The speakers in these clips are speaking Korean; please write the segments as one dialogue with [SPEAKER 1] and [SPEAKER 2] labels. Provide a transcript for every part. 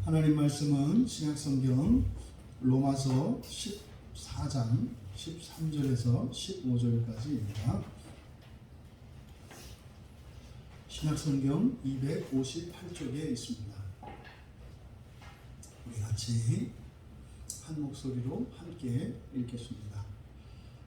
[SPEAKER 1] 하나님 말씀은 신약성경 로마서 14장 13절에서 15절까지입니다. 신약성경 258쪽에 있습니다. 우리 같이 한 목소리로 함께 읽겠습니다.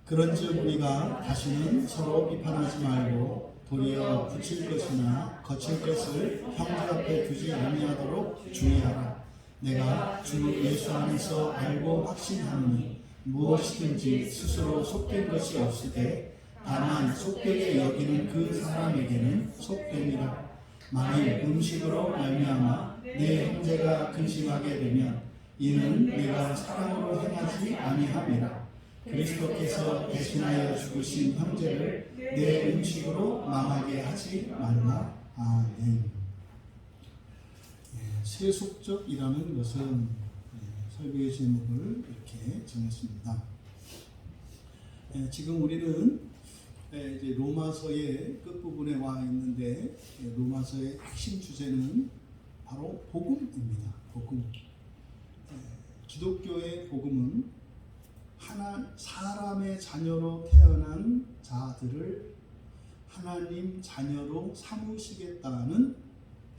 [SPEAKER 1] 그런즉 우리가 다시는 서로 비판하지 말고 도리어 붙일 것이나 거칠 것을 형제 앞에 두지 아니하도록 주의하라. 내가 주 예수 안에서 알고 확신하노니 무엇이든지 스스로 속된 것이 없으되 다만 속되게 여기는 그 사람에게는 속됨이라. 만일 음식으로 말미암아 내 형제가 근심하게 되면 이는 내가 사랑으로 행하지 아니함이라. 그리스도께서 대신하여 죽으신 형제를 내 음식으로 망하게 하지 말라. 아멘. 세속적이라는 것은 설교의 제목을 이렇게 정했습니다. 지금 우리는 이제 로마서의 끝부분에 와 있는데 로마서의 핵심 주제는 바로 복음입니다. 복음. 기독교의 복음은 사람의 자녀로 태어난 자들을 하나님 자녀로 삼으시겠다는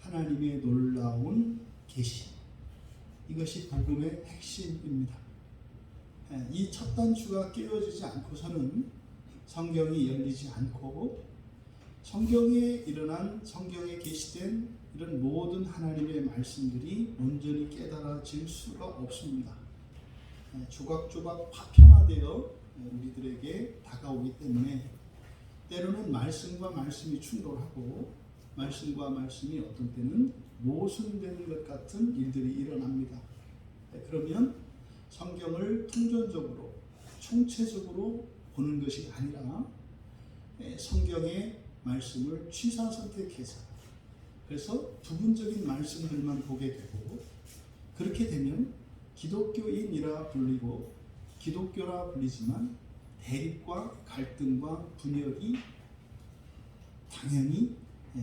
[SPEAKER 1] 하나님의 놀라운 계시, 이것이 복음의 핵심입니다. 이 첫 단추가 끼워지지 않고서는 성경이 열리지 않고 성경에 일어난, 성경에 게시된 이런 모든 하나님의 말씀들이 온전히 깨달아질 수가 없습니다. 조각조각 파편화되어 우리들에게 다가오기 때문에 때로는 말씀과 말씀이 충돌하고 말씀과 말씀이 어떤 때는 모순되는 것 같은 일들이 일어납니다. 그러면 성경을 통전적으로 총체적으로 보는 것이 아니라 성경의 말씀을 취사선택해서, 그래서 부분적인 말씀들만 보게 되고, 그렇게 되면 기독교인이라 불리고 기독교라 불리지만 대립과 갈등과 분열이 당연히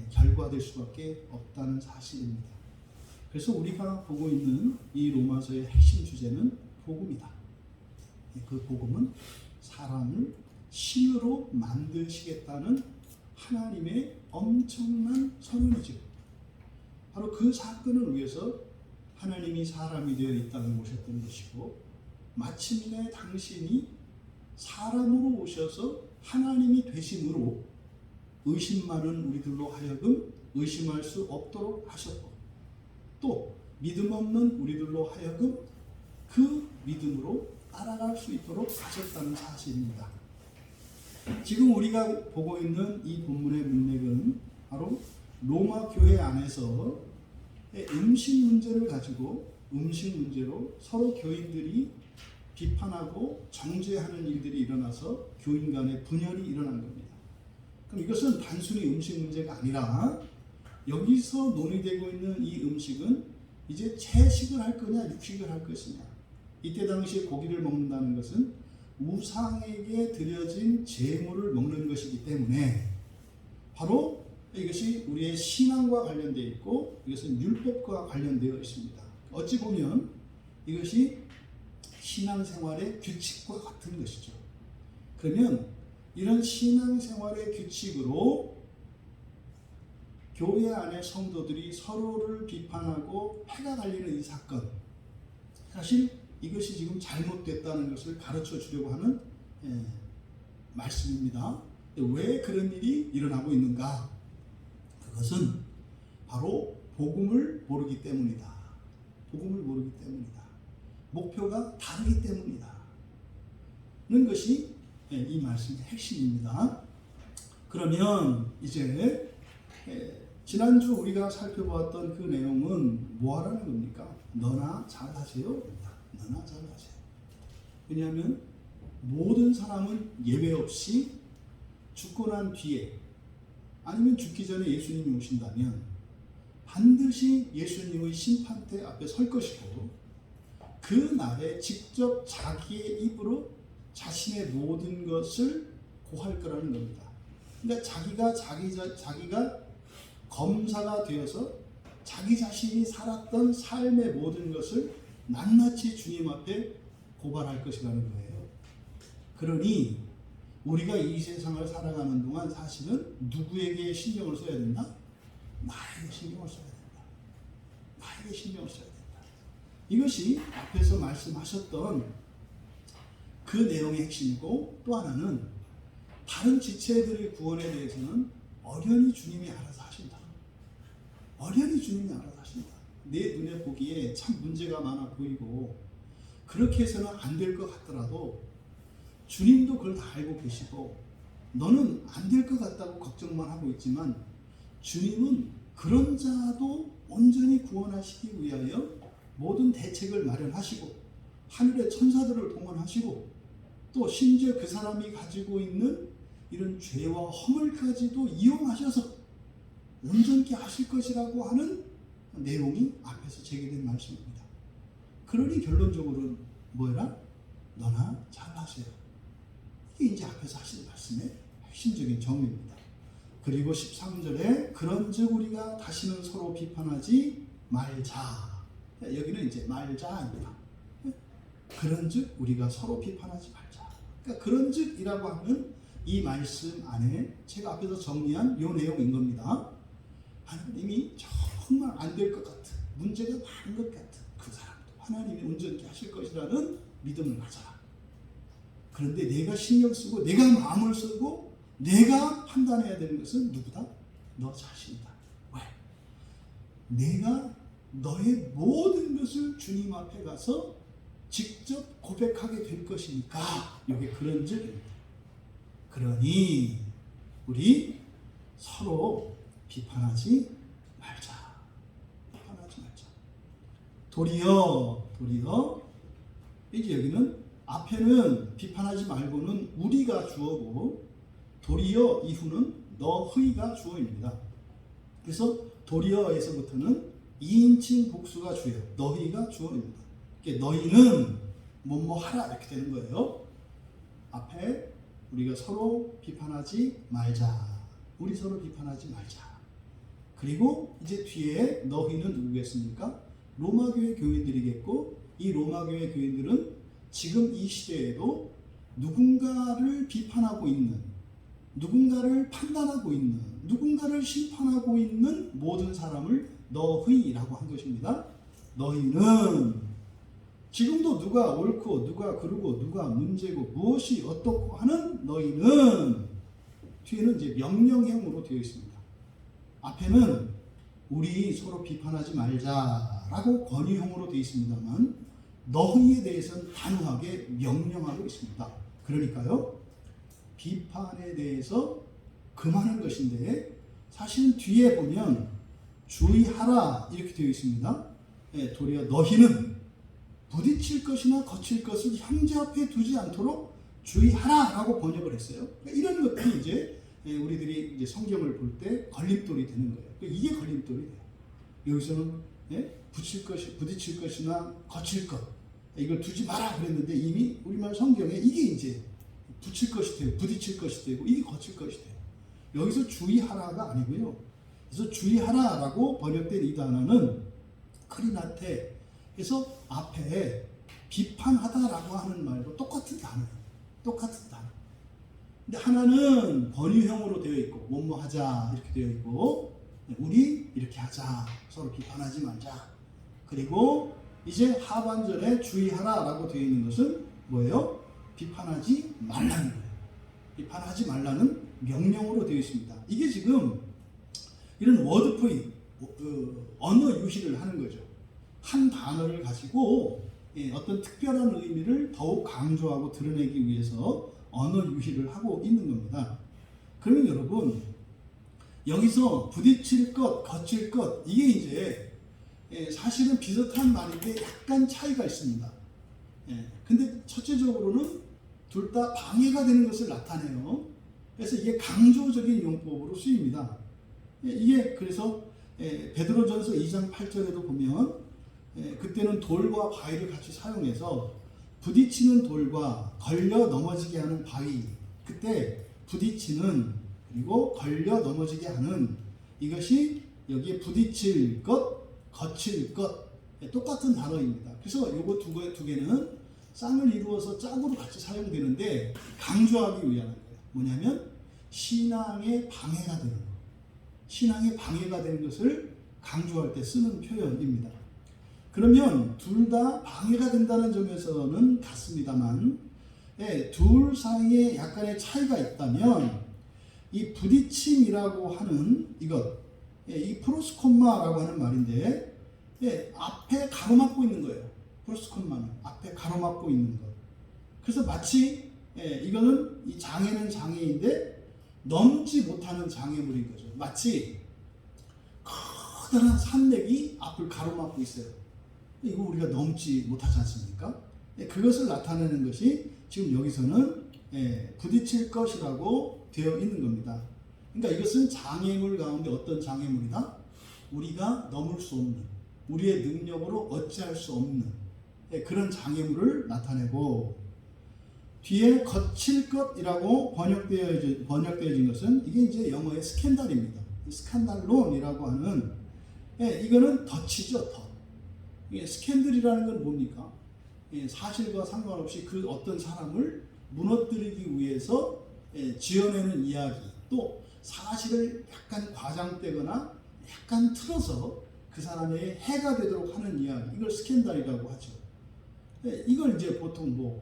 [SPEAKER 1] 결과될 수밖에 없다는 사실입니다. 그래서 우리가 보고 있는 이 로마서의 핵심 주제는 복음이다. 그 복음은 사람을 신으로 만드시겠다는 하나님의 엄청난 선언이죠. 바로 그 사건을 위해서 하나님이 사람이 되어 이 땅에 오셨던 것이고, 마침내 당신이 사람으로 오셔서 하나님이 되심으로 의심 많은 우리들로 하여금 의심할 수 없도록 하셨고, 또 믿음 없는 우리들로 하여금 그 믿음으로 따라갈 수 있도록 하셨다는 사실입니다. 지금 우리가 보고 있는 이 본문의 문맥은 바로 로마 교회 안에서 음식 문제를 가지고, 음식 문제로 서로 교인들이 비판하고 정죄하는 일들이 일어나서 교인 간의 분열이 일어난 겁니다. 그럼 이것은 단순히 음식 문제가 아니라 여기서 논의되고 있는 이 음식은 이제 채식을 할 거냐 육식을 할 것이냐. 이때 당시에 고기를 먹는다는 것은 우상에게 드려진 제물을 먹는 것이기 때문에 바로 이것이 우리의 신앙과 관련되어 있고 이것은 율법과 관련되어 있습니다. 어찌 보면 이것이 신앙생활의 규칙과 같은 것이죠. 그러면 이런 신앙생활의 규칙으로 교회 안의 성도들이 서로를 비판하고 패가 갈리는 이 사건, 사실 이것이 지금 잘못됐다는 것을 가르쳐 주려고 하는 말씀입니다. 왜 그런 일이 일어나고 있는가? 그것은 바로 복음을 모르기 때문이다. 복음을 모르기 때문이다. 목표가 다르기 때문이다. 는 것이 이 말씀의 핵심입니다. 그러면 이제 지난주 우리가 살펴보았던 그 내용은 뭐 하라는 겁니까? 너나 잘하세요. 너나 잘하세요. 왜냐하면 모든 사람은 예외 없이 죽고 난 뒤에, 아니면 죽기 전에 예수님이 오신다면 반드시 예수님의 심판대 앞에 설 것이고, 그 날에 직접 자기의 입으로 자신의 모든 것을 고할 거라는 겁니다. 그러니까 자기가 검사가 되어서 자기 자신이 살았던 삶의 모든 것을 낱낱이 주님 앞에 고발할 것이라는 거예요. 그러니 우리가 이 세상을 살아가는 동안 사실은 누구에게 신경을 써야 된다? 나에게 신경을 써야 된다. 나에게 신경을 써야 된다. 이것이 앞에서 말씀하셨던 그 내용의 핵심이고, 또 하나는 다른 지체들의 구원에 대해서는 어련히 주님이 알아서 하신다. 어련히 주님이 알아서 하신다. 내 눈에 보기에 참 문제가 많아 보이고 그렇게 해서는 안 될 것 같더라도 주님도 그걸 다 알고 계시고, 너는 안 될 것 같다고 걱정만 하고 있지만 주님은 그런 자도 온전히 구원하시기 위하여 모든 대책을 마련하시고 하늘의 천사들을 동원하시고 또 심지어 그 사람이 가지고 있는 이런 죄와 허물까지도 이용하셔서 온전케 하실 것이라고 하는 내용이 앞에서 제기된 말씀입니다. 그러니 결론적으로는 뭐라? 너나 잘하세요. 이게 이제 앞에서 하신 말씀의 핵심적인 정의입니다. 그리고 13절에 그런즉 우리가 다시는 서로 비판하지 말자. 여기는 이제 말자입니다. 그런즉 우리가 서로 비판하지 말자. 그러니까 그런즉이라고 하는 이 말씀 안에 제가 앞에서 정리한 이 내용인 겁니다. 하나님이 정말 안 될 것 같은, 문제가 많은 것 같은 그 사람도 하나님이 온전케 하실 것이라는 믿음을 가져라. 그런데 내가 신경 쓰고 내가 마음을 쓰고 내가 판단해야 되는 것은 누구다? 너 자신이다. 왜? 내가 너의 모든 것을 주님 앞에 가서 직접 고백하게 될 것이니까 이게 그런즉입니다. 그러니 우리 서로 비판하지 말자. 비판하지 말자. 도리어 이제 여기는 앞에는 비판하지 말고는 우리가 주어고, 도리어 이후는 너희가 주어입니다. 그래서 도리어에서부터는 2인칭 복수가 주예요. 너희가 주어입니다. 너희는 뭐뭐 하라 이렇게 되는 거예요. 앞에 우리가 서로 비판하지 말자. 우리 서로 비판하지 말자. 그리고 이제 뒤에 너희는 누구겠습니까? 로마교회 교인들이겠고, 이 로마교회 교인들은 지금 이 시대에도 누군가를 비판하고 있는, 누군가를 판단하고 있는, 누군가를 심판하고 있는 모든 사람을 너희라고 한 것입니다. 너희는 지금도 누가 옳고 누가 그르고 누가 문제고 무엇이 어떻고 하는 너희는, 뒤에는 이제 명령형으로 되어 있습니다. 앞에는 우리 서로 비판하지 말자라고 권유형으로 되어 있습니다만 너희에 대해서는 단호하게 명령하고 있습니다. 그러니까요, 비판에 대해서 금하는 것인데 사실은 뒤에 보면 주의하라 이렇게 되어 있습니다. 도리어 너희는 부딪힐 것이나 거칠 것을 형제 앞에 두지 않도록 주의하라라고 번역을 했어요. 이런 것들이 이제 우리들이 이제 성경을 볼 때 걸림돌이 되는 거예요. 이게 걸림돌이 돼요. 여기서는 부딪힐 것이나 거칠 것, 이걸 두지 마라 그랬는데 이미 우리말 성경에 이게 이제 붙일 것이 되고 부딪힐 것이 되고 이게 거칠 것이 돼요. 여기서 주의하라가 아니고요. 그래서 주의하라라고 번역된 이 단어는 크리나테, 그래서 앞에 비판하다라고 하는 말과 똑같은 단어예요. 똑같은 단어. 근데 하나는 권유형으로 되어 있고 뭐뭐 하자 이렇게 되어 있고, 우리 이렇게 하자, 서로 비판하지 말자. 그리고 이제 하반절에 주의하라라고 되어 있는 것은 뭐예요? 비판하지 말라는 거예요. 비판하지 말라는 명령으로 되어 있습니다. 이게 지금 이런 워드포인, 언어 유희를 하는 거죠. 한 단어를 가지고 어떤 특별한 의미를 더욱 강조하고 드러내기 위해서 언어 유희를 하고 있는 겁니다. 그러면 여러분, 여기서 부딪힐 것, 거칠 것, 이게 이제 사실은 비슷한 말인데 약간 차이가 있습니다. 근데 첫째적으로는 둘 다 방해가 되는 것을 나타내요. 그래서 이게 강조적인 용법으로 쓰입니다. 이게 그래서 베드로전서 2장 8절에도 보면 그때는 돌과 바위를 같이 사용해서 부딪히는 돌과 걸려 넘어지게 하는 바위, 그때 부딪히는 그리고 걸려 넘어지게 하는 이것이 여기에 부딪힐 것, 거칠 것. 똑같은 단어입니다. 그래서 요거 두 개는 쌍을 이루어서 짝으로 같이 사용되는데 강조하기 위한 거예요. 뭐냐면 신앙에 방해가 되는 것. 신앙에 방해가 되는 것을 강조할 때 쓰는 표현입니다. 그러면 둘 다 방해가 된다는 점에서는 같습니다만 둘 사이에 약간의 차이가 있다면 이 부딪힘이라고 하는 이것, 이 프로스콤마라고 하는 말인데 앞에 가로막고 있는 거예요. 프로스콤마는 앞에 가로막고 있는 것. 그래서 마치 이거는 이 장애는 장애인데 넘지 못하는 장애물인 거죠. 마치 커다란 산맥이 앞을 가로막고 있어요. 이거 우리가 넘지 못하지 않습니까? 그것을 나타내는 것이 지금 여기서는 부딪힐 것이라고 되어 있는 겁니다. 그러니까 이것은 장애물 가운데 어떤 장애물이다? 우리가 넘을 수 없는, 우리의 능력으로 어찌할 수 없는 그런 장애물을 나타내고, 뒤에 거칠 것이라고 번역되어진 것은 이게 이제 영어의 스캔들입니다. 스칸달론이라고 하는 이거는 덫이죠, 덫. 이게 스캔들이라는 건 뭡니까? 사실과 상관없이 그 어떤 사람을 무너뜨리기 위해서 지어내는 이야기, 또 사실을 약간 과장되거나 약간 틀어서 그 사람의 해가 되도록 하는 이야기, 이걸 스캔들이라고 하죠. 이걸 이제 보통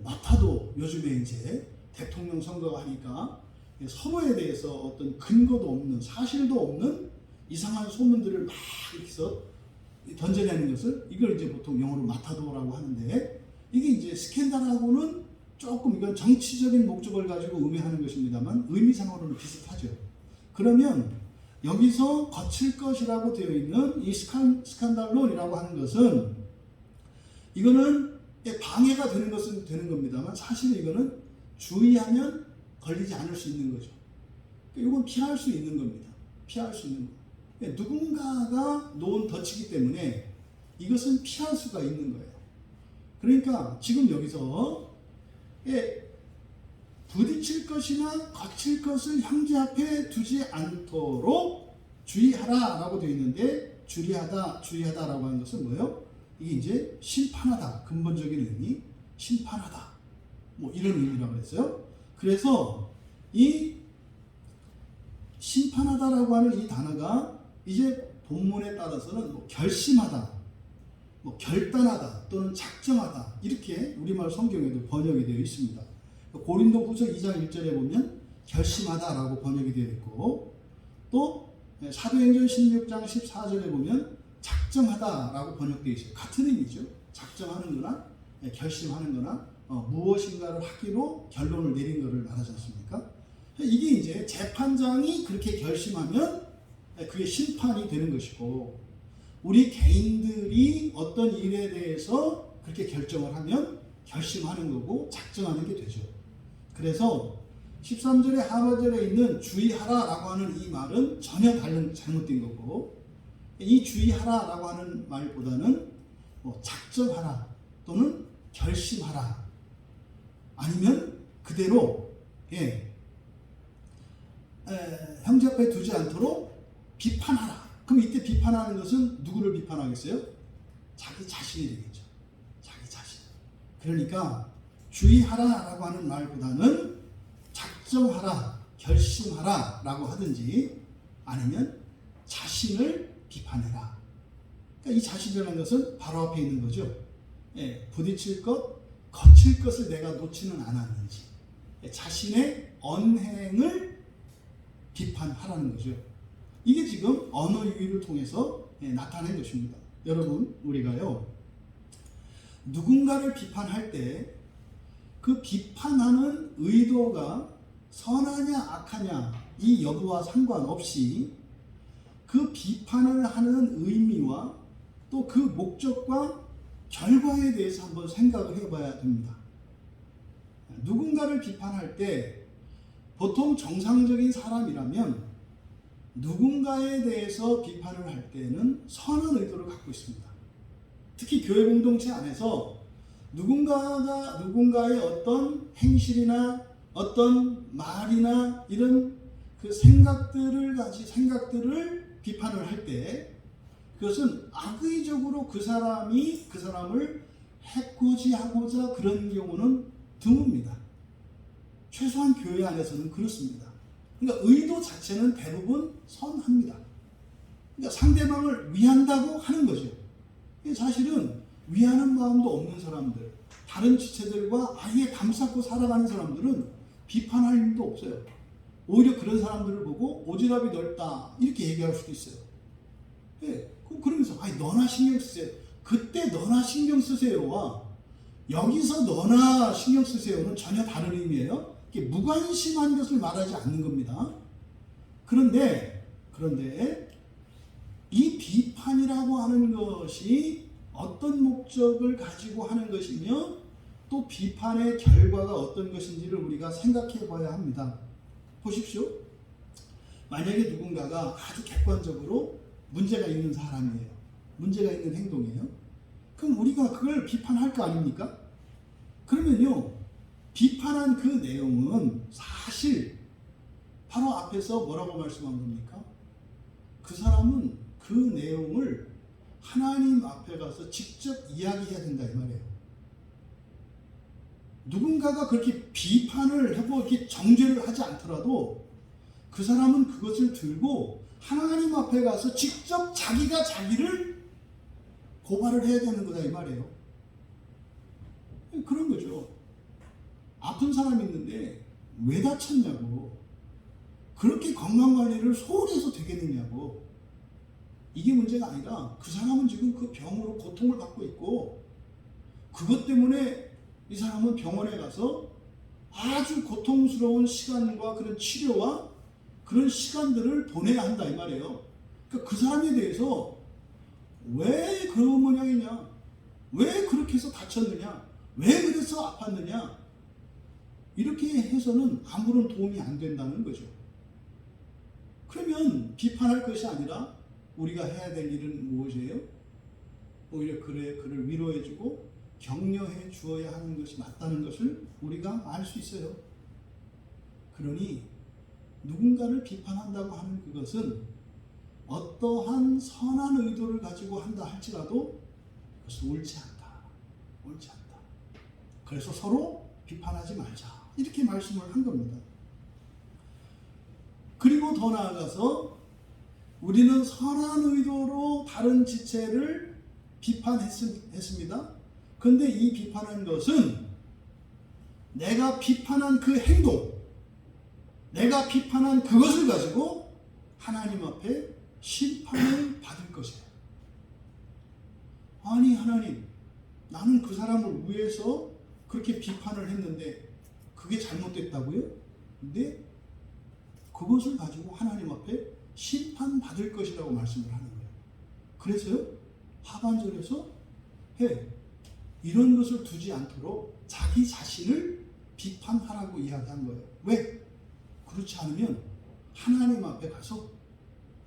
[SPEAKER 1] 마타도 요즘에 이제 대통령 선거가 하니까 서로에 대해서 어떤 근거도 없는, 사실도 없는 이상한 소문들을 막 이렇게 던져내는 것을, 이걸 이제 보통 영어로 마타도라고 하는데, 이게 이제 스캔들하고는 조금 이건 정치적인 목적을 가지고 의미하는 것입니다만 의미상으로는 비슷하죠. 그러면 여기서 거칠 것이라고 되어 있는 이 스칸달론이라고 하는 것은, 이거는 방해가 되는 것은 되는 겁니다만 사실 이거는 주의하면 걸리지 않을 수 있는 거죠. 이건 피할 수 있는 겁니다. 피할 수 있는 거. 누군가가 놓은 덫이기 때문에 이것은 피할 수가 있는 거예요. 그러니까 지금 여기서 부딪힐 것이나 거칠 것을 형제 앞에 두지 않도록 주의하라 라고 되어 있는데, 주의하다라고 하는 것은 뭐예요? 이게 이제 심판하다, 근본적인 의미, 심판하다, 이런 의미라고 그랬어요. 그래서 이 심판하다라고 하는 이 단어가 이제 본문에 따라서는 결심하다, 결단하다 또는 작정하다, 이렇게 우리말 성경에도 번역이 되어 있습니다. 고린도후서 2장 1절에 보면 결심하다라고 번역이 되어 있고, 또 사도행전 16장 14절에 보면 작정하다라고 번역되어 있어요. 같은 의미죠. 작정하는 거나 결심하는 거나 무엇인가를 하기로 결론을 내린 것을 말하지 않습니까? 이게 이제 재판장이 그렇게 결심하면 그게 심판이 되는 것이고, 우리 개인들이 어떤 일에 대해서 그렇게 결정을 하면 결심하는 거고 작정하는 게 되죠. 그래서 13절의 하반절에 있는 주의하라라고 하는 이 말은 전혀 다른 잘못된 거고, 이 주의하라라고 하는 말보다는 작정하라 또는 결심하라, 아니면 그대로 형제 앞에 두지 않도록 비판하라. 그럼 이때 비판하는 것은 누구를 비판하겠어요? 자기 자신이 되겠죠. 자기 자신. 그러니까 주의하라라고 하는 말보다는 작정하라, 결심하라 라고 하든지, 아니면 자신을 비판해라. 그러니까 이 자신이라는 것은 바로 앞에 있는 거죠. 부딪힐 것, 거칠 것을 내가 놓지는 않았는지, 자신의 언행을 비판하라는 거죠. 이게 지금 언어 유희를 통해서 나타낸 것입니다. 여러분, 우리가요, 누군가를 비판할 때 그 비판하는 의도가 선하냐 악하냐 이 여부와 상관없이 그 비판을 하는 의미와 또 그 목적과 결과에 대해서 한번 생각을 해봐야 됩니다. 누군가를 비판할 때 보통 정상적인 사람이라면 누군가에 대해서 비판을 할 때는 선한 의도를 갖고 있습니다. 특히 교회 공동체 안에서 누군가의 어떤 행실이나 어떤 말이나 이런 그 생각들을 비판을 할 때 그것은 악의적으로 그 사람을 해코지하고자 그런 경우는 드뭅니다. 최소한 교회 안에서는 그렇습니다. 그러니까 의도 자체는 대부분 선합니다. 그러니까 상대방을 위한다고 하는 거죠. 사실은 위하는 마음도 없는 사람들, 다른 지체들과 아예 담쌓고 살아가는 사람들은 비판할 일도 없어요. 오히려 그런 사람들을 보고 오지랖이 넓다 이렇게 얘기할 수도 있어요. 예, 그러면서 아니 너나 신경 쓰세요. 그때 너나 신경 쓰세요와 여기서 너나 신경 쓰세요는 전혀 다른 의미예요. 이게 무관심한 것을 말하지 않는 겁니다. 그런데 이 비판이라고 하는 것이 어떤 목적을 가지고 하는 것이며 또 비판의 결과가 어떤 것인지를 우리가 생각해 봐야 합니다. 보십시오. 만약에 누군가가 아주 객관적으로 문제가 있는 사람이에요. 문제가 있는 행동이에요. 그럼 우리가 그걸 비판할 거 아닙니까? 그러면요, 비판한 그 내용은 사실 바로 앞에서 뭐라고 말씀한 겁니까? 그 사람은 그 내용을 하나님 앞에 가서 직접 이야기해야 된다 이 말이에요. 누군가가 그렇게 비판을 하고 이렇게 정죄를 하지 않더라도 그 사람은 그것을 들고 하나님 앞에 가서 직접 자기가 자기를 고발을 해야 되는 거다 이 말이에요. 그런 거죠. 아픈 사람이 있는데 왜 다쳤냐고, 그렇게 건강관리를 소홀히 해서 되겠느냐고. 이게 문제가 아니라 그 사람은 지금 그 병으로 고통을 받고 있고 그것 때문에 이 사람은 병원에 가서 아주 고통스러운 시간과 그런 치료와 그런 시간들을 보내야 한다 이 말이에요. 그러니까 그 사람에 대해서 왜 그런 모양이냐, 왜 그렇게 해서 다쳤느냐, 왜 그래서 아팠느냐, 이렇게 해서는 아무런 도움이 안 된다는 거죠. 그러면 비판할 것이 아니라 우리가 해야 될 일은 무엇이에요? 오히려 그를 위로해주고 격려해 주어야 하는 것이 맞다는 것을 우리가 알 수 있어요. 그러니 누군가를 비판한다고 하는 그것은 어떠한 선한 의도를 가지고 한다 할지라도 그것은 옳지 않다. 옳지 않다. 그래서 서로 비판하지 말자. 이렇게 말씀을 한 겁니다. 그리고 더 나아가서 우리는 선한 의도로 다른 지체를 비판했습니다. 그런데 이 비판한 것은 내가 비판한 그 행동, 내가 비판한 그것을 가지고 하나님 앞에 심판을 받을 것이에요. 아니 하나님, 나는 그 사람을 위해서 그렇게 비판을 했는데 그게 잘못됐다고요? 근데 그것을 가지고 하나님 앞에 심판받을 것이라고 말씀을 하는 거예요. 그래서요, 하반절에서 이런 것을 두지 않도록 자기 자신을 비판하라고 이야기한 거예요. 왜? 그렇지 않으면 하나님 앞에 가서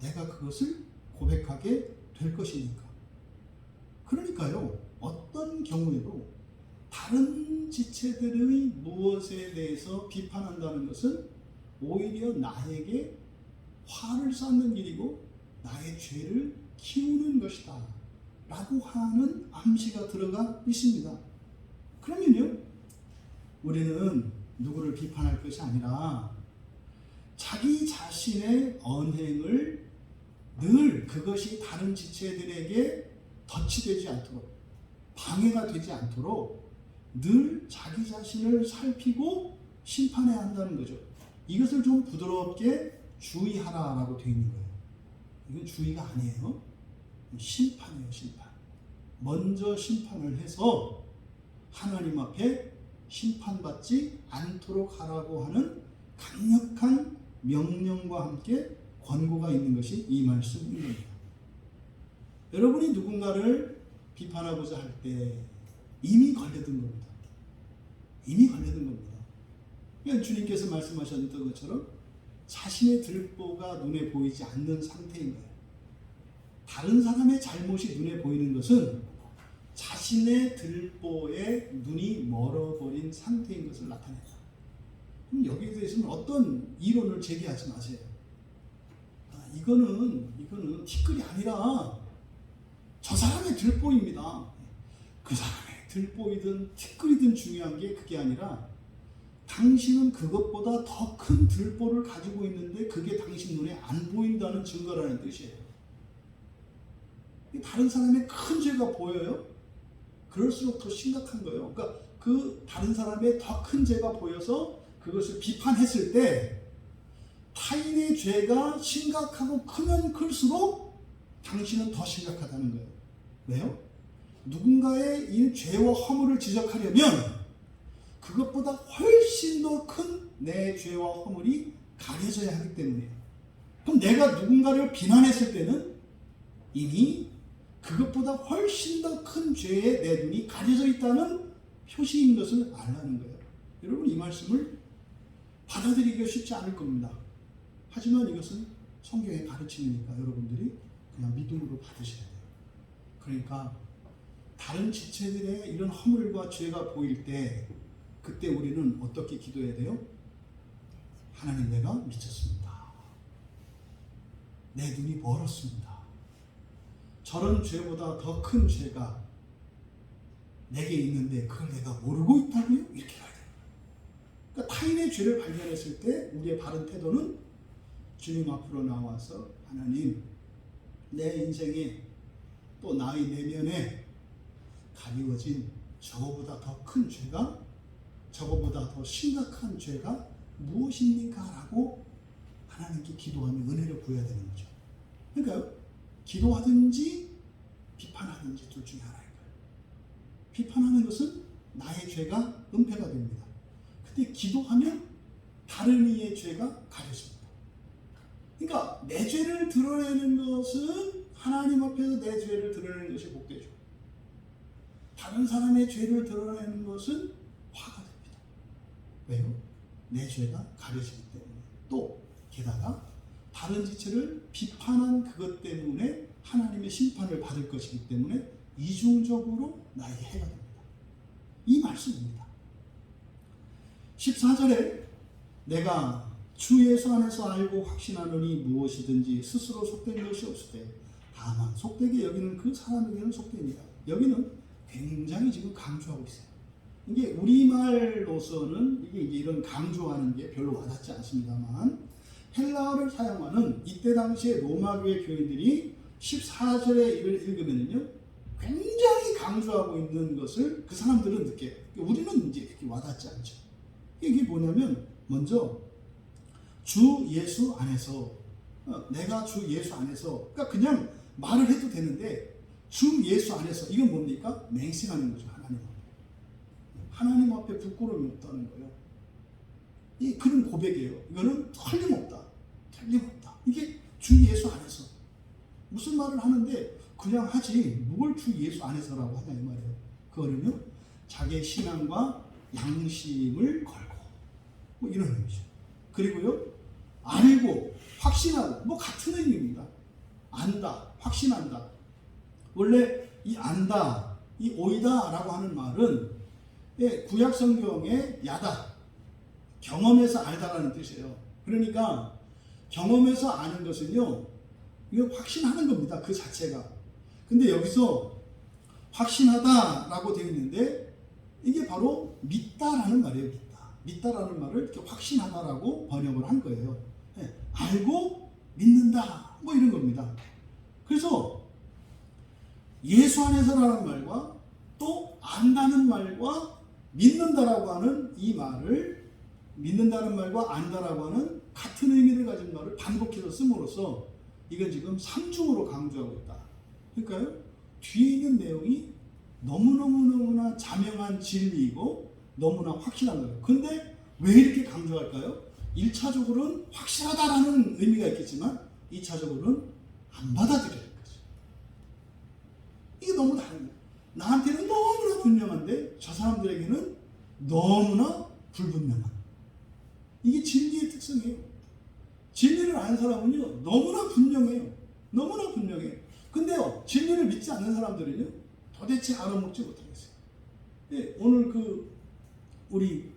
[SPEAKER 1] 내가 그것을 고백하게 될 것이니까. 그러니까요, 어떤 경우에도 다른 지체들의 무엇에 대해서 비판한다는 것은 오히려 나에게 화를 쌓는 일이고 나의 죄를 키우는 것이다 라고 하는 암시가 들어가 있습니다. 그러면요, 우리는 누구를 비판할 것이 아니라 자기 자신의 언행을 늘 그것이 다른 지체들에게 덫이 되지 않도록, 방해가 되지 않도록 늘 자기 자신을 살피고 심판해야 한다는 거죠. 이것을 좀 부드럽게 주의하라라고 되어 있는 거예요. 이건 주의가 아니에요. 심판이에요, 심판. 먼저 심판을 해서 하나님 앞에 심판받지 않도록 하라고 하는 강력한 명령과 함께 권고가 있는 것이 이 말씀입니다. 여러분이 누군가를 비판하고자 할 때 이미 걸려든 겁니다. 이미 걸려든 겁니다. 그러니까 주님께서 말씀하셨던 것처럼 자신의 들보가 눈에 보이지 않는 상태인 거예요. 다른 사람의 잘못이 눈에 보이는 것은 자신의 들보에 눈이 멀어버린 상태인 것을 나타낸다. 그럼 여기에 대해서는 어떤 이론을 제기하지 마세요. 이거는 티끌이 아니라 저 사람의 들보입니다. 그 사람의 들보이든 티끌이든 중요한 게 그게 아니라 당신은 그것보다 더 큰 들보를 가지고 있는데 그게 당신 눈에 안 보인다는 증거라는 뜻이에요. 다른 사람의 큰 죄가 보여요? 그럴수록 더 심각한 거예요. 그러니까 그 다른 사람의 더 큰 죄가 보여서 그것을 비판했을 때 타인의 죄가 심각하고 크면 클수록 당신은 더 심각하다는 거예요. 왜요? 누군가의 이 죄와 허물을 지적하려면 그것보다 훨씬 더 큰 내 죄와 허물이 가려져야 하기 때문이에요. 그럼 내가 누군가를 비난했을 때는 이미 그것보다 훨씬 더 큰 죄에 내 눈이 가려져 있다는 표시인 것을 알라는 거예요. 여러분, 이 말씀을 받아들이기가 쉽지 않을 겁니다. 하지만 이것은 성경의 가르침이니까 여러분들이 그냥 믿음으로 받으셔야 돼요. 그러니까 다른 지체들의 이런 허물과 죄가 보일 때 그때 우리는 어떻게 기도해야 돼요? 하나님, 내가 미쳤습니다. 내 눈이 멀었습니다. 저런 죄보다 더 큰 죄가 내게 있는데 그걸 내가 모르고 있다고요? 이렇게 가야 돼요. 그러니까 타인의 죄를 발견했을 때 우리의 바른 태도는 주님 앞으로 나와서 하나님, 내 인생에 또 나의 내면에 가리워진 저거보다 더 큰 죄가, 저거보다 더 심각한 죄가 무엇입니까? 라고 하나님께 기도하며 은혜를 구해야 되는 거죠. 그러니까 기도하든지 비판하든지 둘 중에 하나인 거예요. 비판하는 것은 나의 죄가 은폐가 됩니다. 근데 기도하면 다른 이의 죄가 가려집니다. 그러니까 내 죄를 드러내는 것은 하나님 앞에서 내 죄를 드러내는 것이 복되죠. 다른 사람의 죄를 드러내는 것은 화가 됩니다. 왜요? 내 죄가 가려지기 때문에. 또 게다가 다른 지체를 비판한 그것 때문에 하나님의 심판을 받을 것이기 때문에 이중적으로 나에게 해가 됩니다. 이 말씀입니다. 14절에 내가 주 예수 안에서 알고 확신하노니 무엇이든지 스스로 속된 것이 없으되 다만 속되게 여기는 그 사람에게는 속됩니다. 여기는 굉장히 지금 강조하고 있어요. 이게 우리말로서는 이게 이런 강조하는 게 별로 와닿지 않습니다만 헬라어를 사용하는 이때 당시에 로마교회 교인들이 14절에 이를 읽으면요 굉장히 강조하고 있는 것을 그 사람들은 느껴요. 우리는 이제 그렇게 와닿지 않죠. 이게 뭐냐면 먼저 주 예수 안에서 내가 주 예수 안에서 그러니까 그냥 말을 해도 되는데 주 예수 안에서 이건 뭡니까? 맹세하는 거죠. 하나님 앞에 부끄러움이 없다는 거예요. 이 그런 고백이에요. 이거는 틀림없다. 틀림없다. 이게 주 예수 안에서 무슨 말을 하는데 그냥 하지 뭘 주 예수 안에서라고 하냐 이 말이에요. 그거는요 자기의 신앙과 양심을 걸고 뭐 이런 의미죠. 그리고요 알고 확신하고 뭐 같은 의미입니다. 안다, 확신한다. 원래 이 안다, 이 오이다라고 하는 말은 구약 성경의 야다, 경험해서 알다라는 뜻이에요. 그러니까 경험해서 아는 것은요, 이거 확신하는 겁니다. 그 자체가. 근데 여기서 확신하다라고 되어 있는데 이게 바로 믿다라는 말이에요. 믿다라는 말을 이렇게 확신하다라고 번역을 한 거예요. 알고 믿는다, 뭐 이런 겁니다. 그래서 예수 안에서라는 말과 또 안다는 말과 믿는다라고 하는 이 말을 믿는다는 말과 안다라고 하는 같은 의미를 가진 말을 반복해서 씀으로써 이건 지금 삼중으로 강조하고 있다. 그러니까요 뒤에 있는 내용이 너무나 자명한 진리이고 너무나 확실한 거예요. 근데 왜 이렇게 강조할까요? 1차적으로는 확실하다라는 의미가 있겠지만 2차적으로는 안 받아들여야 할 거죠. 이게 너무 다른 거예요. 나한테는 너무나 분명한데 저 사람들에게는 너무나 불분명한. 이게 진리의 특성이에요. 진리를 아는 사람은요 너무나 분명해요. 너무나 분명해요. 근데요 진리를 믿지 않는 사람들은요 도대체 알아먹지 못하겠어요. 예, 오늘 우리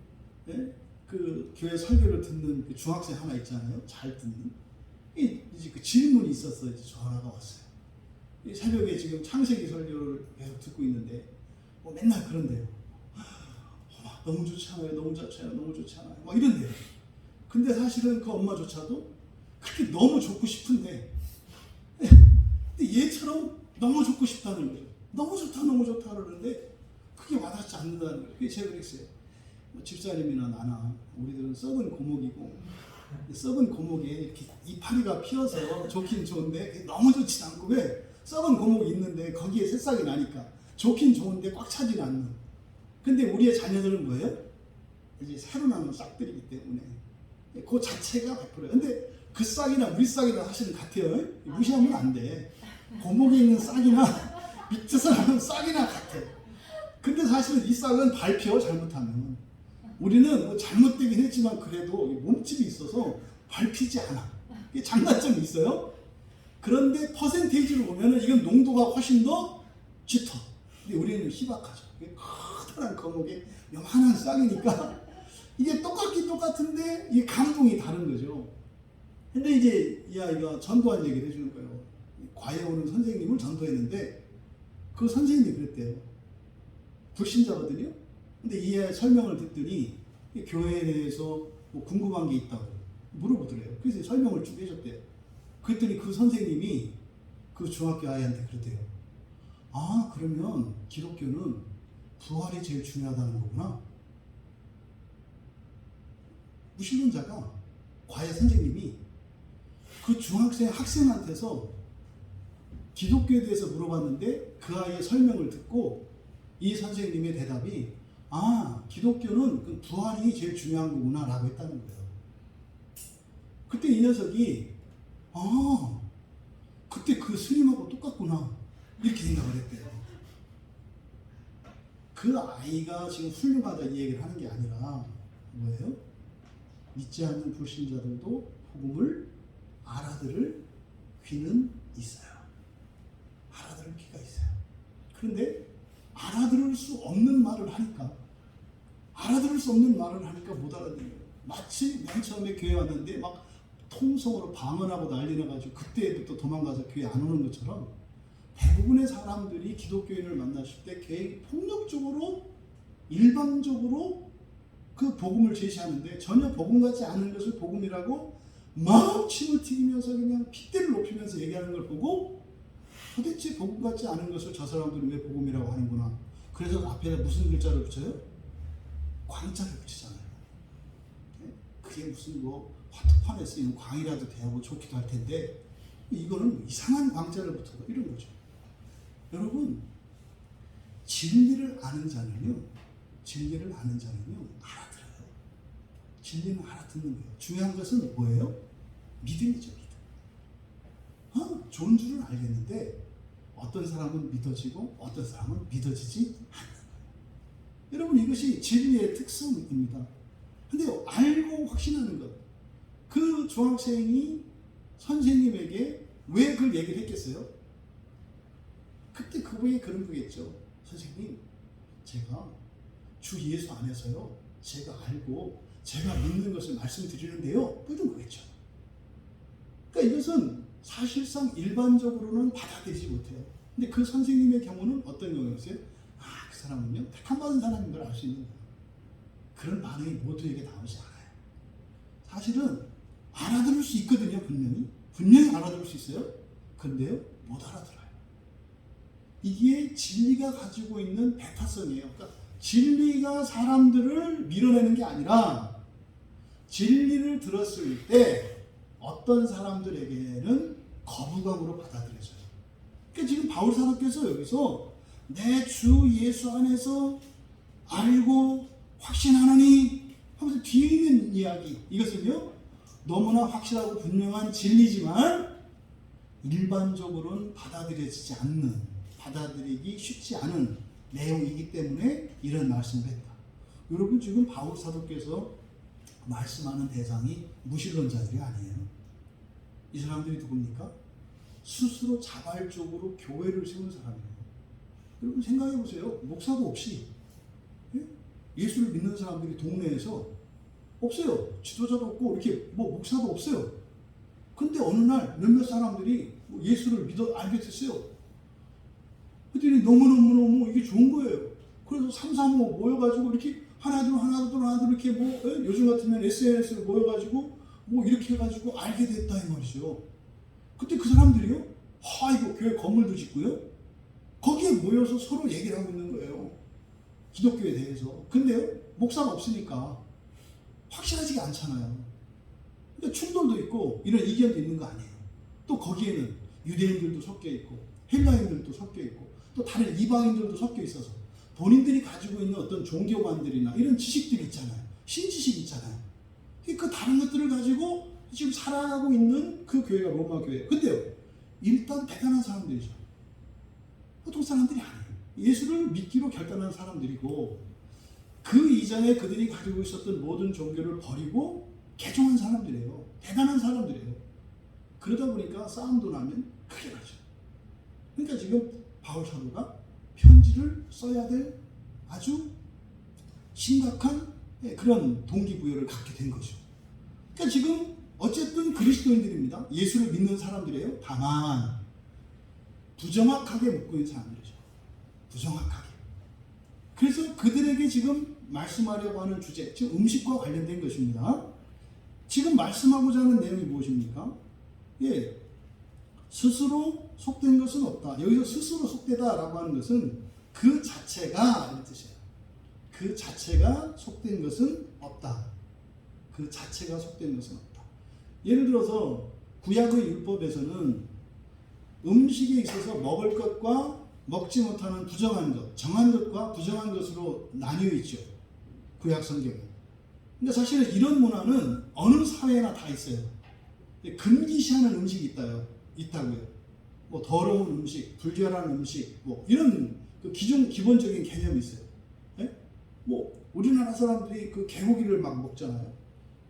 [SPEAKER 1] 그 교회 설교를 듣는 그 중학생 하나 있잖아요. 잘 듣는. 이제 그 질문이 있어서 이제 전화가 왔어요. 이 새벽에 지금 창세기 설교를 계속 듣고 있는데 뭐 맨날 그런데요. 너무 좋지 않아요, 너무 좋지 않아요, 너무 좋지 않아요, 막 이런데요. 근데 사실은 그 엄마조차도 그렇게 너무 좋고 싶은데, 근데 얘처럼 너무 좋고 싶다는 거죠. 너무 좋다, 너무 좋다 그러는데 그게 와닿지 않는다는 거예요. 그게 제가 그랬어요. 집사님이나 나나 우리들은 썩은 고목이고, 썩은 고목에 이렇게 이파리가 피어서 좋긴 좋은데 너무 좋지 않고, 왜? 썩은 고목이 있는데 거기에 새싹이 나니까 좋긴 좋은데 꽉 차지 않는. 근데 우리의 자녀들은 뭐예요? 이제 새로 나는 싹들이기 때문에 그 자체가 100%예요. 근데 그 싹이나 우리 싹이나 사실은 같아요. 무시하면 안 돼. 고목에 있는 싹이나 밑에서 나는 싹이나 같아. 근데 사실은 이 싹은 밟혀, 잘못하면. 우리는 뭐 잘못되긴 했지만 그래도 몸집이 있어서 밟히지 않아. 이게 장단점이 있어요. 그런데 퍼센테이지로 보면 이건 농도가 훨씬 더 짙어. 근데 우리는 희박하죠. 커다란 거목에 요만한 싹이니까 이게 똑같긴 똑같은데 이게 감동이 다른 거죠. 근데 이제 이 아이가 전도한 얘기를 해주는 거예요. 과외 오는 선생님을 전도했는데 그 선생님이 그랬대요. 불신자거든요. 근데 이 아이 설명을 듣더니 교회에 대해서 뭐 궁금한 게 있다고 물어보더래요. 그래서 설명을 쭉 해줬대요. 그랬더니 그 선생님이 그 중학교 아이한테 그랬대요. 아, 그러면 기독교는 부활이 제일 중요하다는 거구나. 무신론자가 과외 선생님이 그 중학생 학생한테서 기독교에 대해서 물어봤는데 그 아이의 설명을 듣고 이 선생님의 대답이, 아, 기독교는 그 부활이 제일 중요한 거구나 라고 했다는 거예요. 그때 이 녀석이, 아, 그때 그 스님하고 똑같구나 이렇게 생각을 했대요. 그 아이가 지금 훌륭하다 이 얘기를 하는 게 아니라 뭐예요? 믿지 않는 불신자들도 복음을 알아들을 귀는 있어요. 알아들을 귀가 있어요. 그런데 알아들을 수 없는 말을 하니까, 못 알아듣는 거예요. 마치 맨 처음에 교회 왔는데 막 통성으로 방언하고 난리 나가지고 그때부터 도망가서 교회 안 오는 것처럼 대부분의 사람들이 기독교인을 만났을 때 굉장히 폭력적으로 일방적으로 그 복음을 제시하는데 전혀 복음 같지 않은 것을 복음이라고 막 침을 튀기면서 그냥 핏대를 높이면서 얘기하는 걸 보고, 도대체 복음 같지 않은 것을 저 사람들은 왜 복음이라고 하는구나. 그래서 앞에다 무슨 글자를 붙여요? 광자를 붙이잖아요. 그게 무슨 뭐 화투판에 쓰이는 광이라도 되고 좋기도 할 텐데 이거는 이상한 광자를 붙여서 이런 거죠. 여러분, 진리를 아는 자는요 알아들어요. 진리는 알아듣는 거예요. 중요한 것은 뭐예요? 믿음이죠. 믿음. 좋은 줄은 알겠는데 어떤 사람은 믿어지고 어떤 사람은 믿어지지 않는 거예요. 여러분, 이것이 진리의 특성입니다. 근데 알고 확신하는 것. 그 중학생이 선생님에게 왜 그걸 얘기를 했겠어요? 그때 그분이 그런 거겠죠. 선생님, 제가 주 예수 안에서요, 제가 알고 제가 믿는 것을 말씀드리는데요, 이런 거겠죠. 그러니까 이것은 사실상 일반적으로는 받아들이지 못해요. 근데 그 선생님의 경우는 어떤 경우였어요? 아, 그 사람은요, 택함받은 사람인 걸 알 수 있는 거예요. 그런 반응이 모두에게 나오지 않아요. 사실은 알아들을 수 있거든요. 분명히 알아들을 수 있어요. 그런데요, 못 알아들어요. 이게 진리가 가지고 있는 배타성이에요. 그러니까 진리가 사람들을 밀어내는 게 아니라 진리를 들었을 때 어떤 사람들에게는 거부감으로 받아들여져요. 그러니까 지금 바울 사도께서 여기서 내 주 예수 안에서 알고 확신하노니 하면서 뒤에 있는 이야기, 이것은요 너무나 확실하고 분명한 진리지만 일반적으로는 받아들여지지 않는, 받아들이기 쉽지 않은 내용이기 때문에 이런 말씀을 했다. 여러분, 지금 바울 사도께서 말씀하는 대상이 무신론자들이 아니에요. 이 사람들이 누굽니까? 스스로 자발적으로 교회를 세운 사람이에요. 여러분 생각해 보세요. 목사도 없이 예수를 믿는 사람들이 동네에서 없어요. 지도자도 없고 이렇게 뭐 목사도 없어요. 근데 어느 날 몇몇 사람들이 예수를 알게 됐어요. 그들이 너무너무너무 이게 좋은 거예요. 그래서 3, 4, 5 모여가지고 이렇게 하나둘 이렇게 뭐 요즘 같으면 SNS로 모여가지고 뭐 이렇게 해가지고 알게 됐다 이 말이죠. 그때 그 사람들이요, 이거 교회 건물도 짓고요, 거기에 모여서 서로 얘기를 하고 있는 거예요. 기독교에 대해서. 근데요, 목사가 없으니까 확실하지가 않잖아요. 그러니까 충돌도 있고 이런 이견도 있는 거 아니에요. 또 거기에는 유대인들도 섞여 있고 헬라인들도 섞여 있고 또 다른 이방인들도 섞여 있어서 본인들이 가지고 있는 어떤 종교관들이나 이런 지식들이 있잖아요. 신지식이 있잖아요. 그 다른 것들을 가지고 지금 살아가고 있는 그 교회가 로마 교회. 근데요, 일단 대단한 사람들이죠. 보통 사람들이 아니에요. 예수를 믿기로 결단한 사람들이고 그 이전에 그들이 가지고 있었던 모든 종교를 버리고 개종한 사람들이에요. 대단한 사람들이에요. 그러다 보니까 싸움도 나면 크게 나죠. 그러니까 지금 바울 사도가 편지를 써야 될 아주 심각한 그런 동기부여를 갖게 된 거죠. 그러니까 지금 어쨌든 그리스도인들입니다. 예수를 믿는 사람들이에요. 다만 부정확하게 묻고 있는 사람들이죠. 부정확하게. 그래서 그들에게 지금 말씀하려고 하는 주제, 지금 음식과 관련된 것입니다. 지금 말씀하고자 하는 내용이 무엇입니까? 스스로 속된 것은 없다. 여기서 스스로 속되다라고 하는 것은 그 자체가 이런 뜻이에요. 그 자체가 속된 것은 없다. 그 자체가 속된 것은 없다. 예를 들어서 구약의 율법에서는 음식에 있어서 먹을 것과 먹지 못하는 부정한 것, 정한 것과 부정한 것으로 나뉘어 있죠. 구약 성경에. 근데 사실은 이런 문화는 어느 사회나 다 있어요. 금기시하는 음식이 있다고요. 뭐 더러운 음식, 불결한 음식, 뭐 이런 그 기본적인 개념이 있어요. 뭐 우리나라 사람들이 그 개고기를 막 먹잖아요.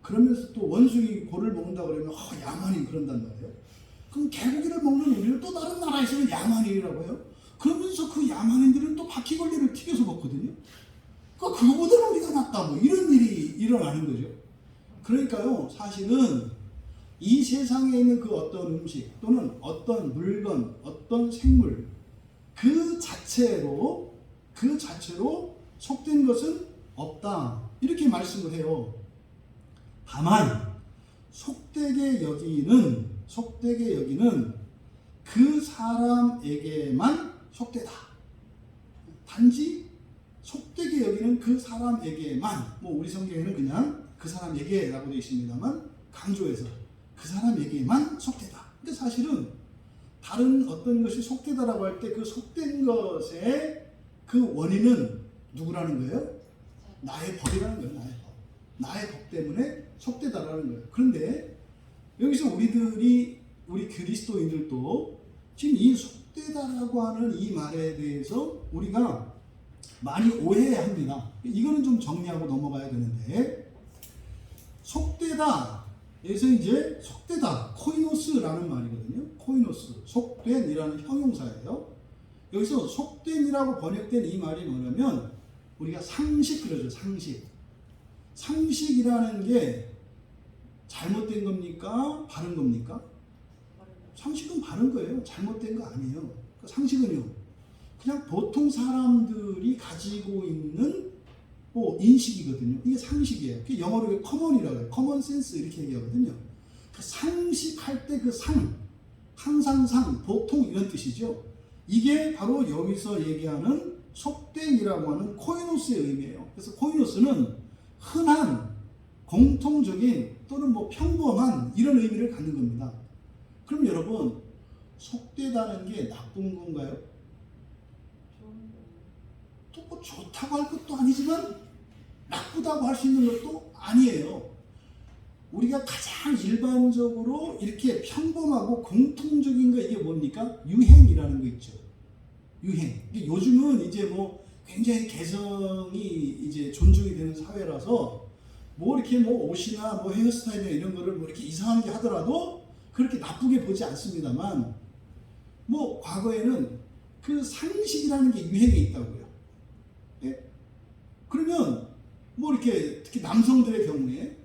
[SPEAKER 1] 그러면서 또 원숭이 고를 먹는다 그러면 야만인 그런단 말이에요. 그럼 개고기를 먹는 우리는 또 다른 나라에서는 야만인이라고 해요. 그러면서 그 야만인들은 또 바퀴걸레를 튀겨서 먹거든요. 그거보다는 우리가 낫다 뭐 이런 일이 일어나는 거죠. 그러니까요, 사실은 이 세상에 있는 그 어떤 음식 또는 어떤 물건, 어떤 생물 그 자체로 속된 것은 없다 이렇게 말씀을 해요. 다만 속되게 여기는 그 사람에게만 속되다. 단지 속되게 여기는 그 사람에게만, 뭐 우리 성경에는 그냥 그 사람에게라고 되어 있습니다만 강조해서 그 사람에게만 속되다. 근데 사실은 다른 어떤 것이 속되다라고 할 때 그 속된 것의 그 원인은 누구라는 거예요? 나의 법이라는 거예요. 나의 법 때문에 속되다라는 거예요. 그런데 여기서 우리 그리스도인들도 지금 이 속되다라고 하는 이 말에 대해서 우리가 많이 오해합니다. 이거는 좀 정리하고 넘어가야 되는데, 속되다 여기서 이제 속되다 코이노스라는 말이거든요. 코이노스, 속된이라는 형용사예요. 여기서 속된이라고 번역된 이 말이 뭐냐면 우리가 상식 그러죠. 상식이라는 게 잘못된 겁니까? 바른 겁니까? 상식은 바른 거예요. 잘못된 거 아니에요. 상식은요, 그냥 보통 사람들이 가지고 있는 뭐 인식이거든요. 이게 상식이에요. 영어로 커먼이라고 해요. 커먼 센스 이렇게 얘기하거든요. 상식할 때 그 항상 보통 이런 뜻이죠. 이게 바로 여기서 얘기하는 속된이라고 하는 코이노스의 의미예요. 그래서 코이노스는 흔한, 공통적인 또는 뭐 평범한 이런 의미를 갖는 겁니다. 그럼 여러분, 속되다는 게 나쁜 건가요? 또 뭐 좋다고 할 것도 아니지만 나쁘다고 할 수 있는 것도 아니에요. 우리가 가장 일반적으로 이렇게 평범하고 공통적인 거 이게 뭡니까? 유행이라는 거 있죠. 유행. 요즘은 이제 뭐 굉장히 개성이 이제 존중이 되는 사회라서 뭐 이렇게 뭐 옷이나 뭐 헤어스타일이나 이런 거를 뭐 이렇게 이상하게 하더라도 그렇게 나쁘게 보지 않습니다만, 뭐 과거에는 그 상식이라는 게 유행에 있다고요. 예? 그러면 뭐 이렇게 특히 남성들의 경우에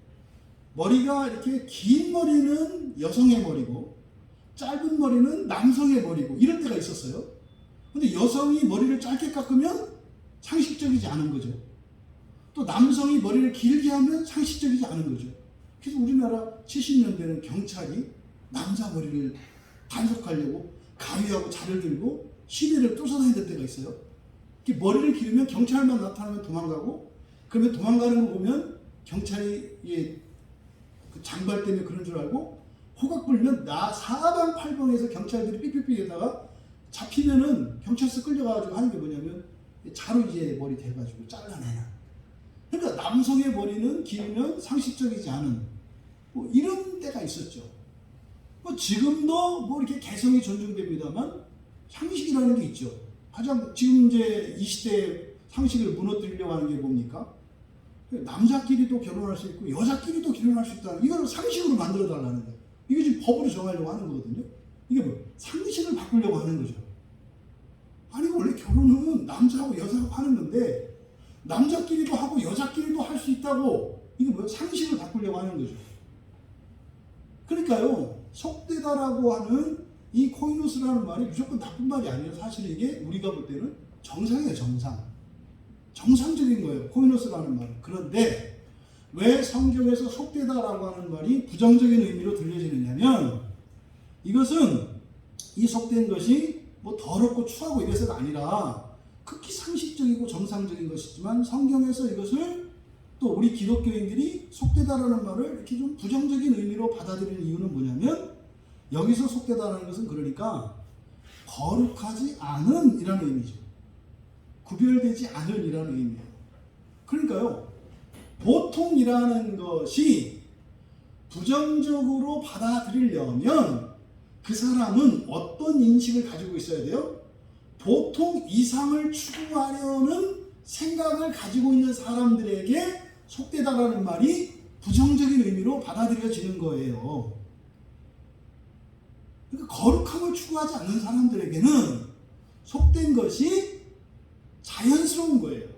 [SPEAKER 1] 머리가 이렇게 긴 머리는 여성의 머리고 짧은 머리는 남성의 머리고 이런 때가 있었어요. 근데 여성이 머리를 짧게 깎으면 상식적이지 않은 거죠. 또 남성이 머리를 길게 하면 상식적이지 않은 거죠. 그래서 우리나라 70년대는 경찰이 남자 머리를 단속하려고 가위하고 자를 들고 시내를 쫓아다니던 때가 있어요. 머리를 기르면 경찰만 나타나면 도망가고, 그러면 도망가는 거 보면 경찰이 그 장발 때문에 그런 줄 알고 호각 불면 사방팔방에서 경찰들이 삑삑삑에다가 잡히면은 경찰서 끌려가가지고 하는 게 뭐냐면 자로 이제 머리 대가지고 잘라내는. 그러니까 남성의 머리는 길면 상식적이지 않은 뭐 이런 때가 있었죠. 뭐 지금도 뭐 이렇게 개성이 존중됩니다만 상식이라는 게 있죠. 가장 지금 이제 이 시대의 상식을 무너뜨리려고 하는 게 뭡니까? 남자끼리도 결혼할 수 있고 여자끼리도 결혼할 수 있다는, 이걸 상식으로 만들어 달라는 거예요. 이게 지금 법으로 정하려고 하는 거거든요. 이게 뭐 상식을 바꾸려고 하는 거죠. 아니 원래 결혼은 남자하고 여자하고 하는 건데 남자끼리도 하고 여자끼리도 할 수 있다고, 이게 뭐야? 상식을 바꾸려고 하는 거죠. 그러니까요, 속되다라고 하는 이 코이노스라는 말이 무조건 나쁜 말이 아니에요. 사실 이게 우리가 볼 때는 정상이에요. 정상적인 거예요, 코이노스라는 말은. 그런데 왜 성경에서 속되다라고 하는 말이 부정적인 의미로 들려지느냐면, 이것은 이 속된 것이 뭐 더럽고 추하고 이래서가 아니라 극히 상식적이고 정상적인 것이지만, 성경에서 이것을 또 우리 기독교인들이 속되다라는 말을 이렇게 좀 부정적인 의미로 받아들이는 이유는 뭐냐면, 여기서 속되다라는 것은 그러니까 거룩하지 않은 이라는 의미죠. 구별되지 않은 이라는 의미예요. 그러니까요, 보통이라는 것이 부정적으로 받아들이려면 그 사람은 어떤 인식을 가지고 있어야 돼요? 보통 이상을 추구하려는 생각을 가지고 있는 사람들에게 속되다라는 말이 부정적인 의미로 받아들여지는 거예요. 그러니까 거룩함을 추구하지 않는 사람들에게는 속된 것이 자연스러운 거예요.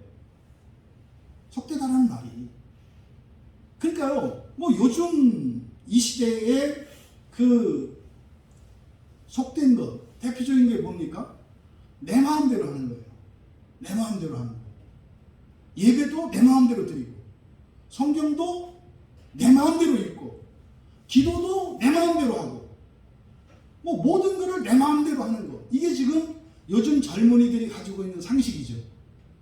[SPEAKER 1] 속되다라는 말이. 그러니까요, 뭐 요즘 이 시대에 그 속된 것, 대표적인 게 뭡니까? 내 마음대로 하는 거예요. 내 마음대로 하는 거. 예배도 내 마음대로 드리고, 성경도 내 마음대로 읽고, 기도도 내 마음대로 하고, 뭐 모든 것을 내 마음대로 하는 거. 이게 지금 요즘 젊은이들이 가지고 있는 상식이죠.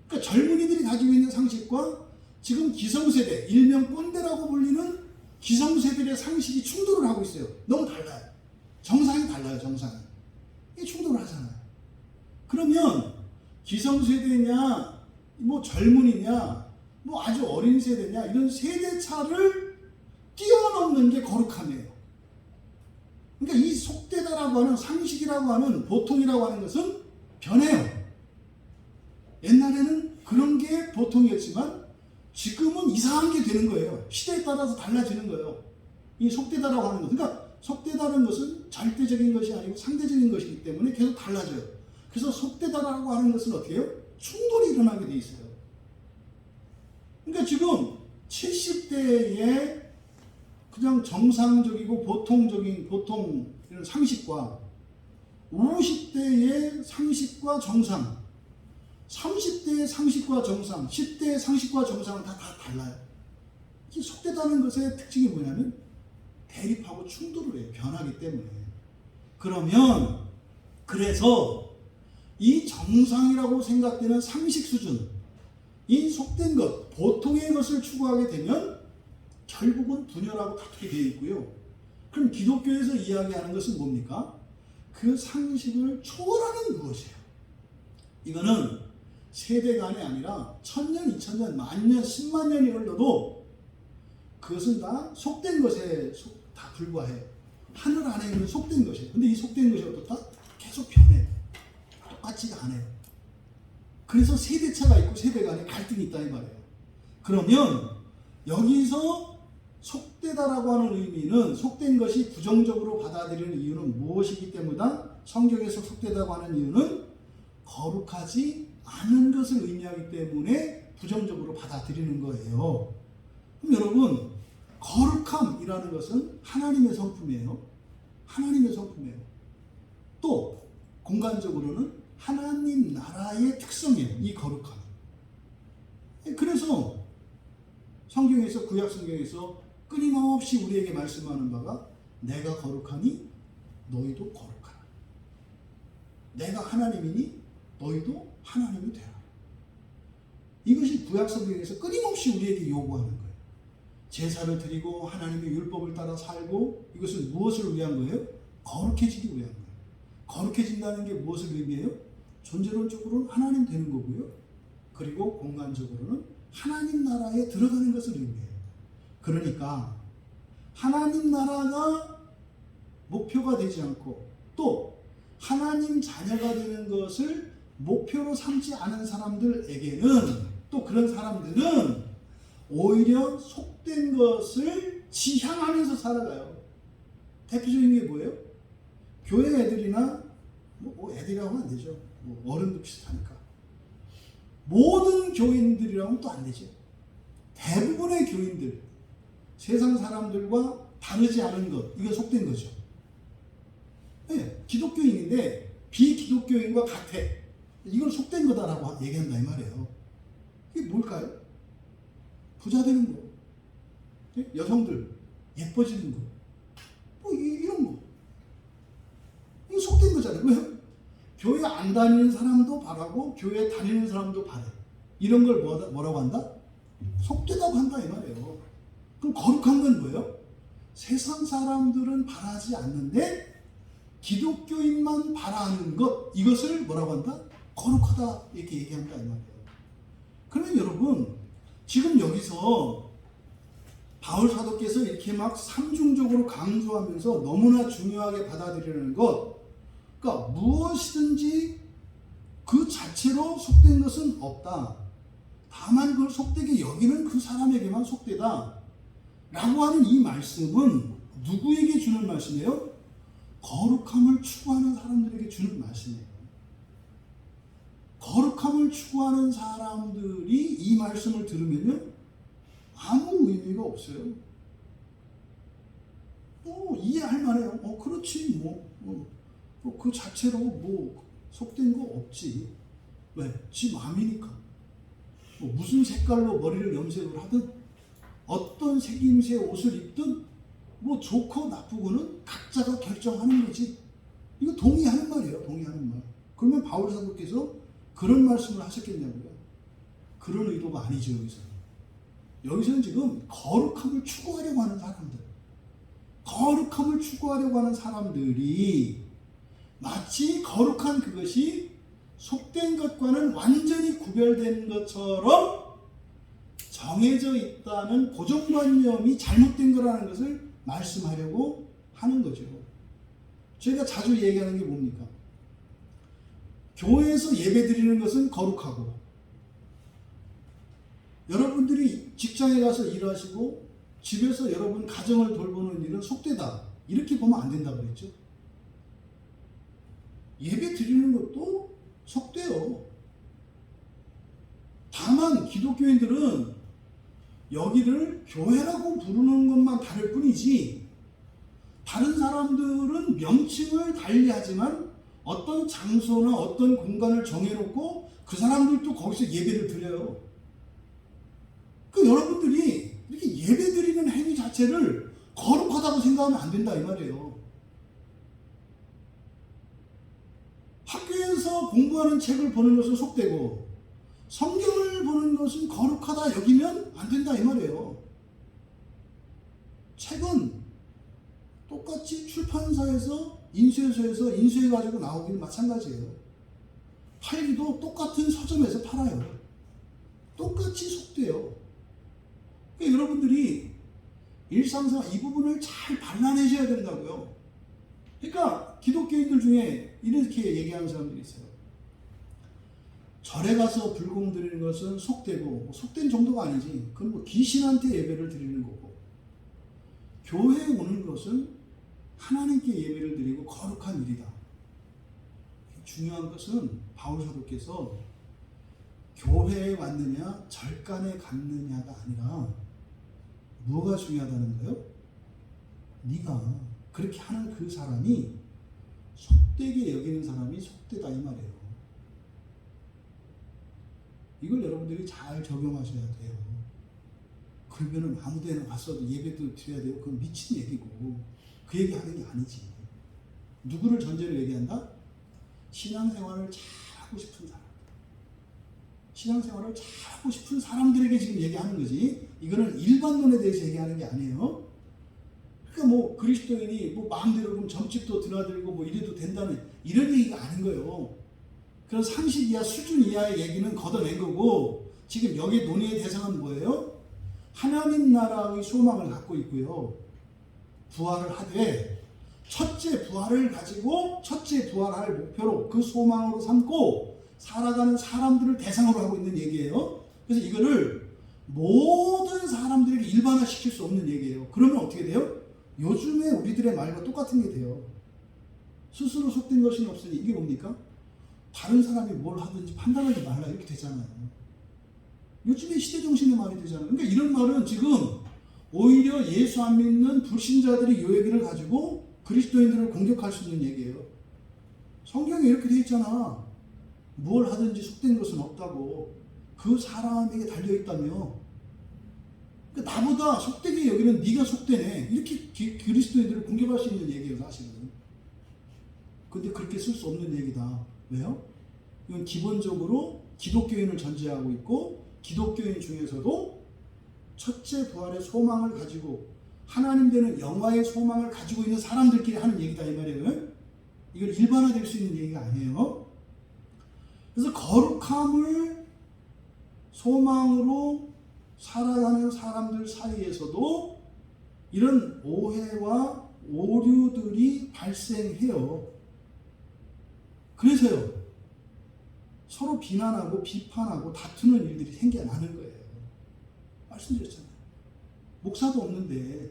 [SPEAKER 1] 그러니까 젊은이들이 가지고 있는 상식과 지금 기성세대, 일명 꼰대라고 불리는 기성세대의 상식이 충돌을 하고 있어요. 너무 달라요. 정상이 달라요, 정상이. 이게 충돌을 하잖아요. 그러면 기성세대냐, 뭐 젊은이냐, 뭐 아주 어린 세대냐, 이런 세대차를 뛰어넘는 게 거룩함이에요. 그러니까 이 속되다라고 하는, 상식이라고 하는, 보통이라고 하는 것은 변해요. 옛날에는 그런 게 보통이었지만 지금은 이상한 게 되는 거예요. 시대에 따라서 달라지는 거예요. 이 속되다라고 하는 것. 그러니까 속되다는 것은 절대적인 것이 아니고 상대적인 것이기 때문에 계속 달라져요. 그래서 속되다라고 하는 것은 어떻게 해요? 충돌이 일어나게 돼 있어요. 그러니까 지금 70대에 그냥 정상적이고 보통 이런 상식과 50대의 상식과 정상, 30대의 상식과 정상, 10대의 상식과 정상은 다 달라요. 이 속되다는 것의 특징이 뭐냐면 대립하고 충돌을 해요. 변하기 때문에. 그러면 그래서 이 정상이라고 생각되는 상식 수준, 이 속된 것, 보통의 것을 추구하게 되면 결국은 분열하고 다투게 되어 있고요. 그럼 기독교에서 이야기하는 것은 뭡니까? 그 상식을 초월하는 그것이에요. 이거는 세대 간이 아니라 1000년, 2000년, 만년, 10만 년이 흘러도 그것은 다 속된 것에 다 불과해요. 하늘 안에 있는 속된 것이에요. 근데 이 속된 것이 어떻다? 계속 변해요. 똑같지가 않아요. 그래서 세대차가 있고 세대 간에 갈등이 있다 이 말이에요. 그러면 여기서 속되다라고 하는 의미는, 속된 것이 부정적으로 받아들이는 이유는 무엇이기 때문이다? 성경에서 속되다고 하는 이유는 거룩하지 않은 것을 의미하기 때문에 부정적으로 받아들이는 거예요. 그럼 여러분, 거룩함이라는 것은 하나님의 성품이에요. 하나님의 성품이에요. 또 공간적으로는 하나님 나라의 특성이에요. 이 거룩함. 그래서 성경에서 구약 성경에서 끊임없이 우리에게 말씀하는 바가 내가 거룩하니 너희도 거룩하라. 내가 하나님이니 너희도 하나님이 되라. 이것이 구약 성경에서 끊임없이 우리에게 요구하는 거예요. 제사를 드리고 하나님의 율법을 따라 살고 이것은 무엇을 위한 거예요? 거룩해지기 위한 거예요. 거룩해진다는 게 무엇을 의미해요? 존재론적으로는 하나님 되는 거고요. 그리고 공간적으로는 하나님 나라에 들어가는 것을 의미해요. 그러니까 하나님 나라가 목표가 되지 않고 또 하나님 자녀가 되는 것을 목표로 삼지 않은 사람들에게는 또 그런 사람들은 오히려 속된 것을 지향하면서 살아가요. 대표적인 게 뭐예요? 교회 애들이나 뭐 애들이라고 하면 안 되죠. 뭐 어른도 비슷하니까. 모든 교인들이라면 또 안 되죠. 대부분의 교인들, 세상 사람들과 다르지 않은 것, 이건 속된 거죠. 네, 기독교인인데 비기독교인과 같아. 이걸 속된 거다라고 얘기한다 이 말이에요. 이게 뭘까요? 부자 되는 거, 여성들 예뻐지는 거, 뭐 이런 거. 이거 속된 거잖아요. 왜요? 교회 안 다니는 사람도 바라고 교회 다니는 사람도 바래. 이런 걸 뭐라고 한다? 속되다고 한다 이 말이에요. 그럼 거룩한 건 뭐예요? 세상 사람들은 바라지 않는데 기독교인만 바라는 것, 이것을 뭐라고 한다? 거룩하다 이렇게 얘기한다 이 말이에요. 그러면 여러분 지금 여기서 바울 사도께서 이렇게 막 삼중적으로 강조하면서 너무나 중요하게 받아들이는 것, 그러니까 무엇이든지 그 자체로 속된 것은 없다. 다만 그걸 속되게 여기는 그 사람에게만 속되다 라고 하는 이 말씀은 누구에게 주는 말씀이에요? 거룩함을 추구하는 사람들에게 주는 말씀이에요. 거룩함을 추구하는 사람들이 이 말씀을 들으면요 아무 의미가 없어요. 이해할 만해요. 그렇지 그 자체로 속된 거 없지. 왜? 지 마음이니까. 무슨 색깔로 머리를 염색을 하든 어떤 색임새의 옷을 입든 좋고 나쁘고는 각자가 결정하는 거지. 이거 동의하는 말이에요. 동의하는 말. 그러면 바울 사도께서 그런 말씀을 하셨겠냐고요. 그런 의도가 아니죠. 여기서는 지금 거룩함을 추구하려고 하는 사람들, 거룩함을 추구하려고 하는 사람들이 마치 거룩한 그것이 속된 것과는 완전히 구별된 것처럼 정해져 있다는 고정관념이 잘못된 거라는 것을 말씀하려고 하는 거죠. 저희가 자주 얘기하는 게 뭡니까? 교회에서 예배 드리는 것은 거룩하고 여러분들이 직장에 가서 일하시고 집에서 여러분 가정을 돌보는 일은 속되다. 이렇게 보면 안 된다고 그랬죠. 예배 드리는 것도 속돼요. 다만 기독교인들은 여기를 교회라고 부르는 것만 다를 뿐이지 다른 사람들은 명칭을 달리하지만 어떤 장소나 어떤 공간을 정해놓고 그 사람들도 거기서 예배를 드려요. 여러분들이 이렇게 예배 드리는 행위 자체를 거룩하다고 생각하면 안 된다 이 말이에요. 학교에서 공부하는 책을 보는 것은 속되고 성경을 보는 것은 거룩하다 여기면 안 된다 이 말이에요. 책은 똑같이 출판사에서 인쇄소에서 인쇄해가지고 나오기는 마찬가지예요. 팔기도 똑같은 서점에서 팔아요. 똑같이 속돼요. 그러니까 여러분들이 일상생활 이 부분을 잘 발라내셔야 된다고요. 그러니까 기독교인들 중에 이렇게 얘기하는 사람들이 있어요. 절에 가서 불공 드리는 것은 속되고 속된 정도가 아니지. 그건 귀신한테 예배를 드리는 거고 교회에 오는 것은 하나님께 예배를 드리고 거룩한 일이다. 중요한 것은 바울 사도께서 교회에 왔느냐 절간에 갔느냐가 아니라 뭐가 중요하다는 거예요? 네가 그렇게 하는 그 사람이 속되게 여기는 사람이 속되다 이 말이에요. 이걸 여러분들이 잘 적용하셔야 돼요. 그러면은 아무 데나 갔어도 예배도 드려야 되고 그건 미친 얘기고 그 얘기하는 게 아니지. 누구를 전제로 얘기한다? 신앙생활을 잘하고 싶은 사람. 신앙생활을 잘하고 싶은 사람들에게 지금 얘기하는 거지. 이거는 일반론에 대해서 얘기하는 게 아니에요. 그러니까 뭐 그리스도인이 뭐 마음대로 그럼 점집도 드나들고 뭐 이래도 된다는 이런 얘기가 아닌 거예요. 그런 상식 이하 수준 이하의 얘기는 걷어낸 거고 지금 여기 논의의 대상은 뭐예요? 하나님 나라의 소망을 갖고 있고요. 부활을 하되 첫째 부활을 가지고 첫째 부활할 목표로 그 소망으로 삼고 살아가는 사람들을 대상으로 하고 있는 얘기예요. 그래서 이거를 모든 사람들에게 일반화시킬 수 없는 얘기예요. 그러면 어떻게 돼요? 요즘에 우리들의 말과 똑같은 게 돼요. 스스로 속된 것이 없으니 이게 뭡니까? 다른 사람이 뭘 하든지 판단하지 말라 이렇게 되잖아요. 요즘에 시대정신의 말이 되잖아요. 그러니까 이런 말은 지금 오히려 예수 안 믿는 불신자들이 이 얘기를 가지고 그리스도인들을 공격할 수 있는 얘기예요. 성경에 이렇게 돼 있잖아. 뭘 하든지 속된 것은 없다고. 그 사람에게 달려있다며. 그러니까 나보다 속되게 여기는 네가 속되네. 이렇게 그리스도인들을 공격할 수 있는 얘기예요, 사실은. 근데 그렇게 쓸 수 없는 얘기다. 왜요? 이건 기본적으로 기독교인을 전제하고 있고 기독교인 중에서도 첫째 부활의 소망을 가지고 하나님 되는 영화의 소망을 가지고 있는 사람들끼리 하는 얘기다 이 말이에요. 이걸 일반화될 수 있는 얘기가 아니에요. 그래서 거룩함을 소망으로 살아가는 사람들 사이에서도 이런 오해와 오류들이 발생해요. 그래서요. 서로 비난하고 비판하고 다투는 일들이 생겨나는 거예요. 말씀드렸잖아요. 목사도 없는데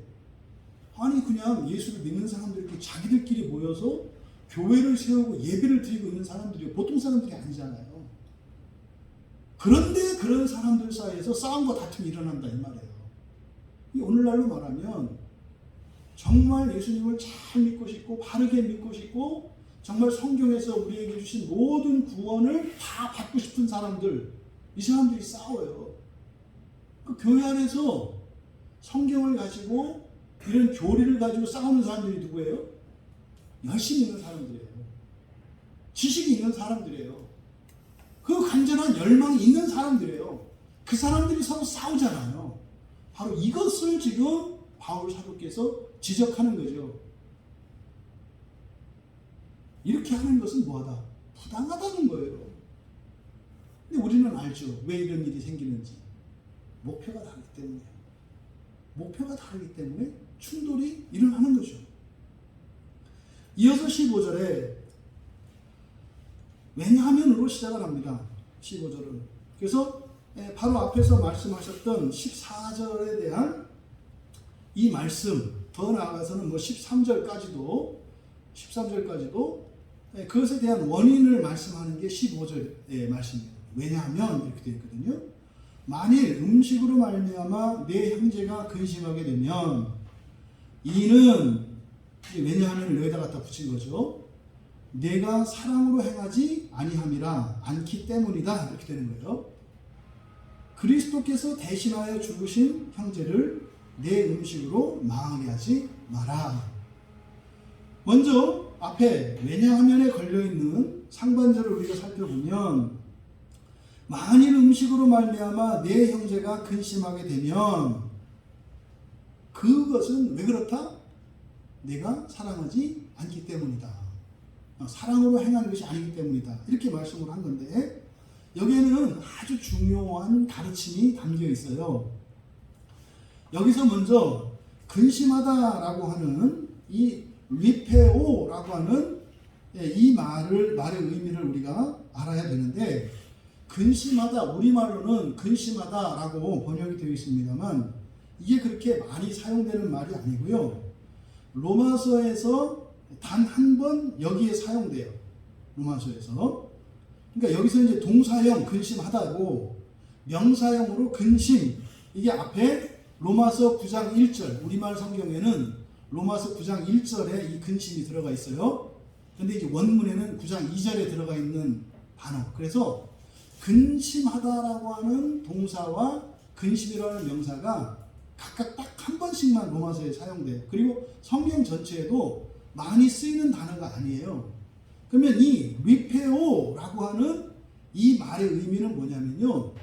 [SPEAKER 1] 아니 그냥 예수를 믿는 사람들이 자기들끼리 모여서 교회를 세우고 예배를 드리고 있는 사람들이 보통 사람들이 아니잖아요. 그런데 그런 사람들 사이에서 싸움과 다툼이 일어난다 이 말이에요. 오늘날로 말하면 정말 예수님을 잘 믿고 싶고 바르게 믿고 싶고 정말 성경에서 우리에게 주신 모든 구원을 다 받고 싶은 사람들, 이 사람들이 싸워요. 그 교회 안에서 성경을 가지고 이런 교리를 가지고 싸우는 사람들이 누구예요? 열심히 있는 사람들이에요. 지식이 있는 사람들이에요. 그 간절한 열망이 있는 사람들이에요. 그 사람들이 서로 싸우잖아요. 바로 이것을 지금 바울 사도께서 지적하는 거죠. 이렇게 하는 것은 뭐하다? 부당하다는 거예요. 근데 우리는 알죠. 왜 이런 일이 생기는지. 목표가 다르기 때문에. 목표가 다르기 때문에 충돌이 일어나는 거죠. 이어서 15절에 왜냐하면으로 시작을 합니다. 15절은. 그래서 바로 앞에서 말씀하셨던 14절에 대한 이 말씀, 더 나아가서는 뭐 13절까지도 그것에 대한 원인을 말씀하는 게 15절의 말씀입니다. 왜냐하면 이렇게 되어 있거든요. 만일 음식으로 말미암아 내 형제가 근심하게 되면 이는 왜냐하면 여기다 갖다 붙인 거죠. 내가 사랑으로 행하지 아니함이라 않기 때문이다 이렇게 되는 거예요. 그리스도께서 대신하여 죽으신 형제를 내 음식으로 망하게 하지 마라. 먼저 앞에 왜냐하면에 걸려있는 상반절을 우리가 살펴보면 만일 음식으로 말미암아 내 형제가 근심하게 되면 그것은 왜 그렇다? 내가 사랑하지 않기 때문이다. 사랑으로 행하는 것이 아니기 때문이다. 이렇게 말씀을 한 건데 여기에는 아주 중요한 가르침이 담겨 있어요. 여기서 먼저 근심하다라고 하는 이 리페오라고 하는 이 말의 의미를 우리가 알아야 되는데 근심하다, 우리말로는 근심하다라고 번역이 되어 있습니다만 이게 그렇게 많이 사용되는 말이 아니고요. 로마서에서 단 한 번 여기에 사용돼요. 로마서에서. 그러니까 여기서 이제 동사형 근심하다고 명사형으로 근심, 이게 앞에 로마서 9장 1절, 우리말 성경에는 로마서 9장 1절에 이 근심이 들어가 있어요. 근데 이제 원문에는 9장 2절에 들어가 있는 단어. 그래서 근심하다라고 하는 동사와 근심이라는 명사가 각각 딱 한 번씩만 로마서에 사용돼요. 그리고 성경 전체에도 많이 쓰이는 단어가 아니에요. 그러면 이 리페오라고 하는 이 말의 의미는 뭐냐면요,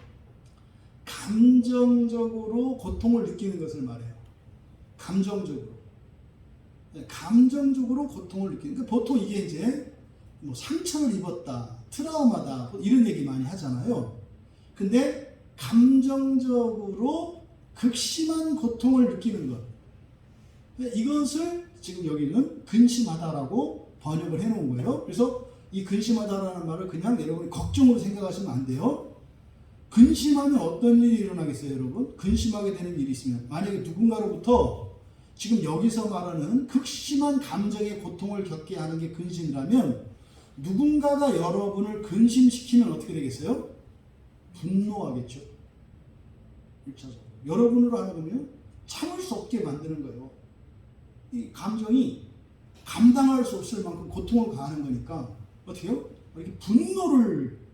[SPEAKER 1] 감정적으로 고통을 느끼는 것을 말해요. 감정적으로 고통을 느끼는. 그러니까 보통 이게 이제 뭐 상처를 입었다, 트라우마다 이런 얘기 많이 하잖아요. 근데 감정적으로 극심한 고통을 느끼는 것, 이것을 지금 여기는 근심하다라고 번역을 해놓은 거예요. 그래서 이 근심하다라는 말을 그냥 여러분이 걱정으로 생각하시면 안 돼요. 근심하면 어떤 일이 일어나겠어요, 여러분? 근심하게 되는 일이 있으면, 만약에 누군가로부터 지금 여기서 말하는 극심한 감정의 고통을 겪게 하는 게 근심이라면, 누군가가 여러분을 근심시키면 어떻게 되겠어요? 분노하겠죠. 1차적으로. 여러분으로 하면요, 참을 수 없게 만드는 거예요. 이 감정이 감당할 수 없을 만큼 고통을 가하는 거니까 어떻게 해요? 이렇게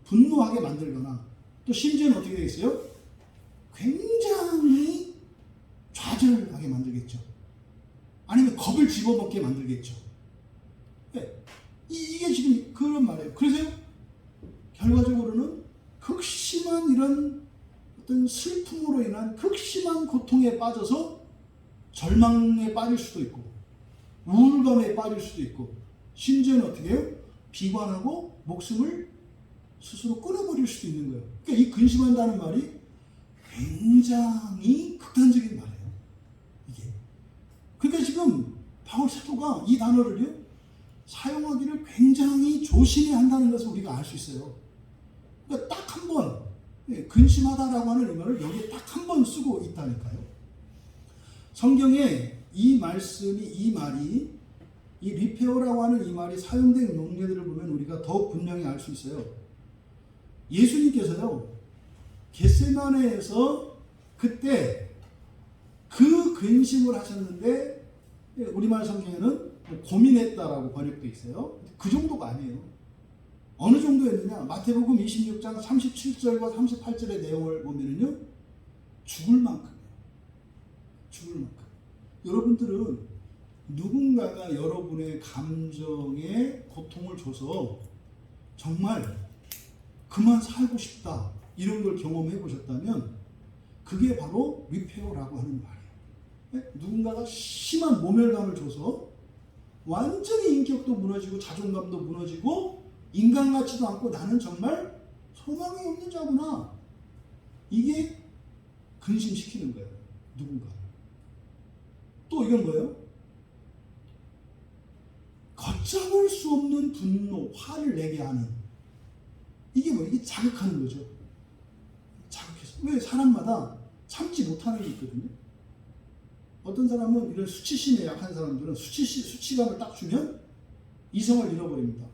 [SPEAKER 1] 분노하게 만들거나, 또 심지어는 어떻게 되겠어요? 굉장히 좌절하게 만들겠죠. 아니면 겁을 집어먹게 만들겠죠. 네. 이게 지금 그런 말이에요. 그래서 결과적으로는 극심한 이런 어떤 슬픔으로 인한 극심한 고통에 빠져서 절망에 빠질 수도 있고, 우울감에 빠질 수도 있고, 심지어는 어떻게 해요? 비관하고 목숨을 스스로 끊어버릴 수도 있는 거예요. 그러니까 이 근심한다는 말이 굉장히 극단적인 말이에요. 이게. 그러니까 지금 바울 사도가 이 단어를요, 사용하기를 굉장히 조심해야 한다는 것을 우리가 알 수 있어요. 그러니까 딱 한 번, 근심하다라고 하는 이 말을 여기에 딱 한 번 쓰고 있다니까요. 성경에 이 말씀이, 이 말이, 이 리페오라고 하는 이 말이 사용된 용례들을 보면 우리가 더욱 분명히 알 수 있어요. 예수님께서요, 겟세마네에서 그때 그 근심을 하셨는데, 우리말 성경에는 고민했다라고 번역되어 있어요. 그 정도가 아니에요. 어느 정도였느냐? 마태복음 26장 37절과 38절의 내용을 보면은요, 죽을 만큼이에요. 죽을 만큼. 여러분들은 누군가가 여러분의 감정에 고통을 줘서 정말 그만 살고 싶다, 이런 걸 경험해 보셨다면 그게 바로 리페어라고 하는 말이에요. 네? 누군가가 심한 모멸감을 줘서 완전히 인격도 무너지고 자존감도 무너지고 인간 같지도 않고 나는 정말 소망이 없는 자구나, 이게 근심시키는 거예요. 누군가. 또 이건 뭐예요? 걷잡을 수 없는 분노, 화를 내게 하는, 이게 뭐, 이게 자극하는 거죠. 자극해서. 왜 사람마다 참지 못하는 게 있거든요. 어떤 사람은 이런 수치심에 약한 사람들은 수치감을 딱 주면 이성을 잃어버립니다.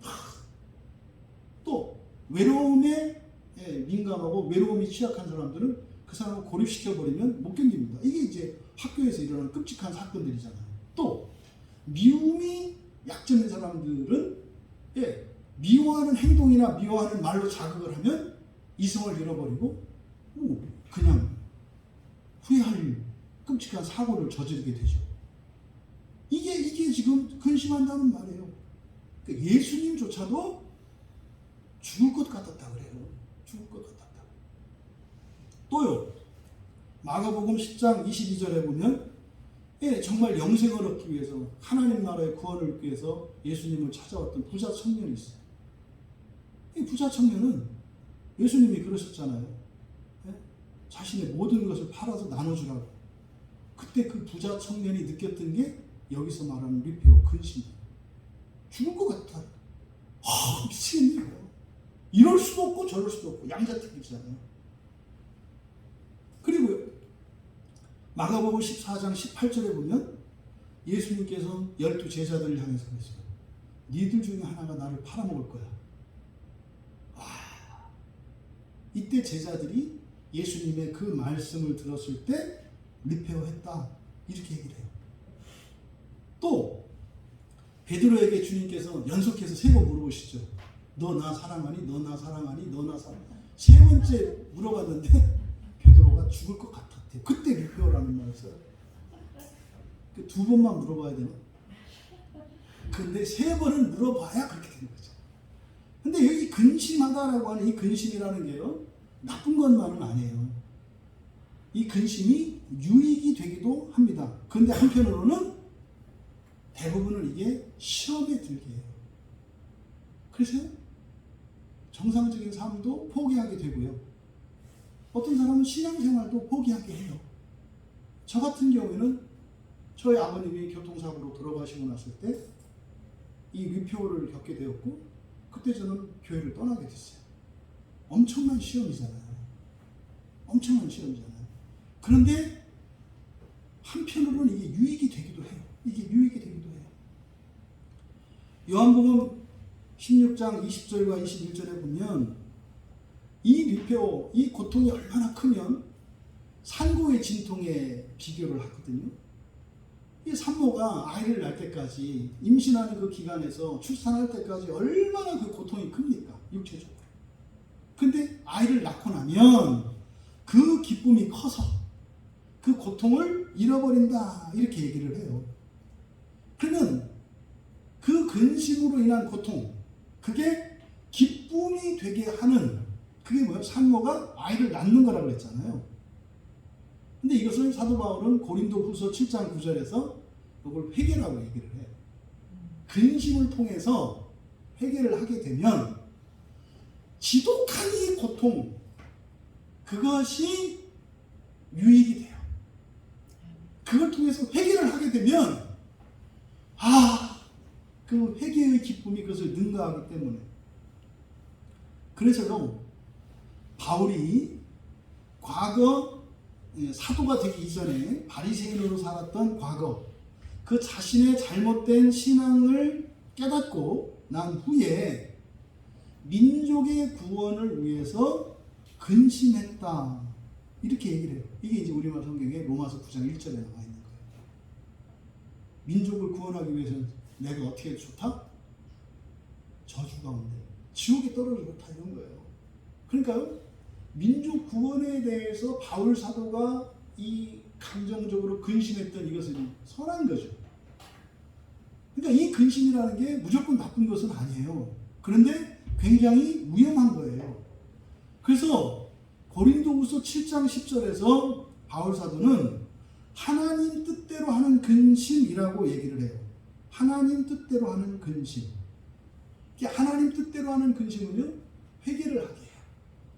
[SPEAKER 1] 또 외로움에 민감하고 외로움이 취약한 사람들은 그 사람을 고립시켜버리면 못 견딥니다. 이게 이제 학교에서 일어나는 끔찍한 사건들이잖아요. 또 미움이 약점인 사람들은 미워하는 행동이나 미워하는 말로 자극을 하면 이성을 잃어버리고 그냥 후회할 끔찍한 사고를 저지르게 되죠. 이게 지금 근심한다는 말이에요. 그러니까 예수님조차도 죽을 것 같았다 그래요. 죽을 것 같았다. 또요, 마가복음 10장 22절에 보면 정말 영생을 얻기 위해서, 하나님 나라의 구원을 얻기 위해서 예수님을 찾아왔던 부자 청년이 있어요. 이 부자 청년은 예수님이 그러셨잖아요. 자신의 모든 것을 팔아서 나눠주라고. 그때 그 부자 청년이 느꼈던 게 여기서 말하는 리페오, 근심이에요. 죽을 것 같아. 미치겠네요. 이럴 수도 없고 저럴 수도 없고 양자택일이잖아요. 그리고요, 마가복음 14장 18절에 보면 예수님께서 12 제자들을 향해서 그랬어요. 니들 중에 하나가 나를 팔아먹을 거야. 이때 제자들이 예수님의 그 말씀을 들었을 때 리페어했다, 이렇게 얘기를 해요. 또 베드로에게 주님께서 연속해서 3번 물어보시죠. 너 나 사랑하니? 너 나 사랑하니? 너 나 사랑하니? 세 번째 물어봤는데 베드로가 죽을 것 같았대요. 그때 류표라는 말을 써요. 두 번만 물어봐야 되나? 근데 세 번을 물어봐야 그렇게 되는 거죠. 근데 여기 근심하다라고 하는 이 근심이라는 게요, 나쁜 것만은 아니에요. 이 근심이 유익이 되기도 합니다. 그런데 한편으로는 대부분을 이게 시험에 들게 해요. 그래서 정상적인 삶도 포기하게 되고요. 어떤 사람은 신앙생활도 포기하게 해요. 저 같은 경우에는 저희 아버님이 교통사고로 돌아가시고 났을 때 이 위표를 겪게 되었고, 그때 저는 교회를 떠나게 됐어요. 엄청난 시험이잖아요. 엄청난 시험이잖아요. 그런데 한편으로는 이게 유익이 되기도 해요. 이게 유익이 되기도 해요. 요한복음 16장 20절과 21절에 보면 이 위표, 이 고통이 얼마나 크면 산고의 진통에 비교를 하거든요. 이 산모가 아이를 낳을 때까지, 임신하는 그 기간에서 출산할 때까지 얼마나 그 고통이 큽니까? 육체적으로. 근데 아이를 낳고 나면 그 기쁨이 커서 그 고통을 잃어버린다, 이렇게 얘기를 해요. 그러면 그 근심으로 인한 고통, 그게 기쁨이 되게 하는, 그게 뭐예요? 산모가 아이를 낳는 거라고 했잖아요. 근데 이것을 사도 바울은 고린도 후서 7장 9절에서 이걸 회개라고 얘기를 해요. 근심을 통해서 회개를 하게 되면 지독한 이 고통, 그것이 유익이 돼요. 그걸 통해서 회개를 하게 되면 그 회개의 기쁨이 그것을 능가하기 때문에. 그래서요, 바울이 과거 사도가 되기 이전에 바리새인으로 살았던 과거, 그 자신의 잘못된 신앙을 깨닫고 난 후에 민족의 구원을 위해서 근심했다, 이렇게 얘기를 해요. 이게 이제 우리말 성경에 로마서 9장 1절에 나와 있는 거예요. 민족을 구원하기 위해서는 내가 어떻게 좋다? 저주 가운데 지옥에 떨어져 좋다, 이런 거예요. 그러니까요, 민족 구원에 대해서 바울 사도가 이 감정적으로 근심했던 이것은 선한 거죠. 그러니까 이 근심이라는 게 무조건 나쁜 것은 아니에요. 그런데 굉장히 위험한 거예요. 그래서 고린도후서 7장 10절에서 바울 사도는 하나님 뜻대로 하는 근심이라고 얘기를 해요. 하나님 뜻대로 하는 근심. 하나님 뜻대로 하는 근심은요, 회개를 하게 해요.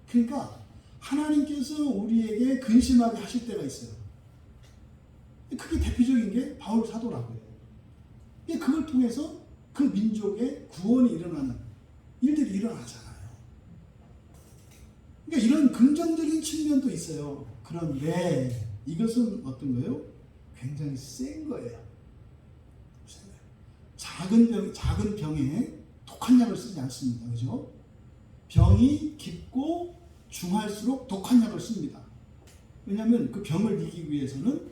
[SPEAKER 1] 그러니까 하나님께서 우리에게 근심하게 하실 때가 있어요. 그게 대표적인 게 바울 사도라고 해요. 그걸 통해서 그 민족의 구원이 일어나는 일들이 일어나잖아요. 그러니까 이런 긍정적인 측면도 있어요. 그런데 이것은 어떤 거예요? 굉장히 센 거예요. 작은 병에 독한 약을 쓰지 않습니다. 그죠? 병이 깊고 중할수록 독한 약을 씁니다. 왜냐하면 그 병을 이기기 위해서는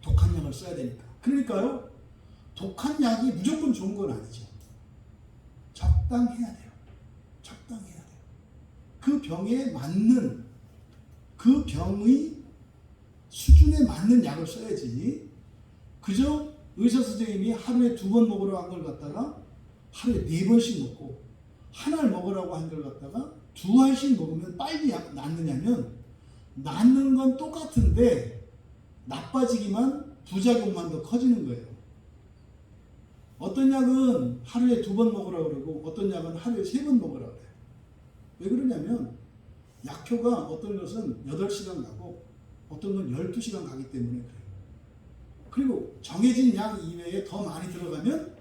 [SPEAKER 1] 독한 약을 써야 되니까. 그러니까요, 독한 약이 무조건 좋은 건 아니죠. 적당해야 돼요. 적당해야 돼요. 그 병에 맞는, 그 병의 수준에 맞는 약을 써야지, 그저 의사 선생님이 하루에 2번 먹으라고 한 걸 갖다가 하루에 4번씩 먹고, 하나를 먹으라고 한 걸 갖다가 2알씩 먹으면 빨리 낫느냐면, 낫는 건 똑같은데 나빠지기만, 부작용만 더 커지는 거예요. 어떤 약은 하루에 2번 먹으라고 그러고 어떤 약은 하루에 3번 먹으라고 그래요. 왜 그러냐면 약효가 어떤 것은 8시간 가고 어떤 건 12시간 가기 때문에 그래요. 그리고 정해진 약 이외에 더 많이 들어가면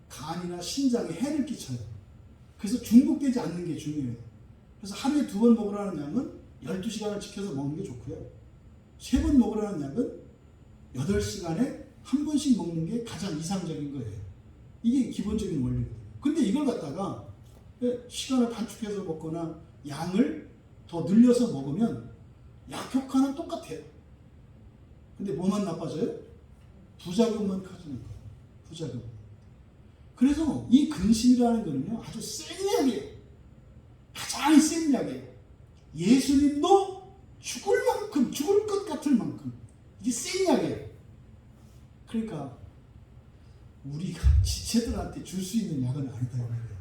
[SPEAKER 1] 간이나 신장에 해를 끼쳐요. 그래서 중독되지 않는 게 중요해요. 그래서 하루에 2번 먹으라는 약은 12시간을 지켜서 먹는 게 좋고요. 3번 먹으라는 약은 8시간에 한 번씩 먹는 게 가장 이상적인 거예요. 이게 기본적인 원리거든요. 근데 이걸 갖다가 시간을 단축해서 먹거나 양을 더 늘려서 먹으면 약 효과는 똑같아요. 근데 뭐만 나빠져요? 부작용만 커지는 거예요. 부작용. 그래서 이 근심이라는 거는요, 아주 센 약이에요. 가장 센 약이에요. 예수님도 죽을 만큼, 죽을 것 같을 만큼 이게 센 약이에요. 그러니까 우리가 지체들한테 줄 수 있는 약은 아니다 이 말이에요.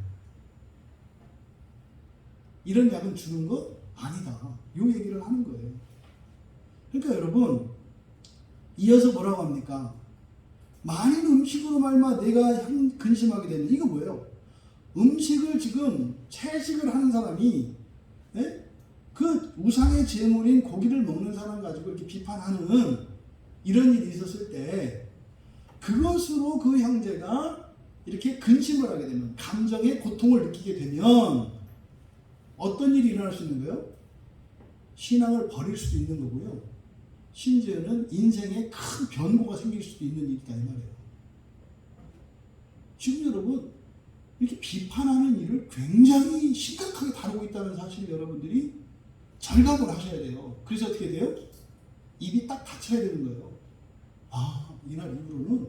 [SPEAKER 1] 이런 약은 주는 거 아니다. 요 얘기를 하는 거예요. 그러니까 여러분, 이어서 뭐라고 합니까? 많은 음식으로 말마 내가 근심하게 되는 이거 뭐예요? 음식을 지금 채식을 하는 사람이 그 우상의 제물인 고기를 먹는 사람 가지고 이렇게 비판하는 이런 일이 있었을 때 그것으로 그 형제가 이렇게 근심을 하게 되면 감정의 고통을 느끼게 되면 어떤 일이 일어날 수 있는 거예요? 신앙을 버릴 수도 있는 거고요. 심지어는 인생에 큰 변고가 생길 수도 있는 일이다 이 말이에요. 지금 여러분 이렇게 비판하는 일을 굉장히 심각하게 다루고 있다는 사실을 여러분들이 절감을 하셔야 돼요. 그래서 어떻게 돼요? 입이 딱 닫혀야 되는 거예요. 아, 이날 이후로는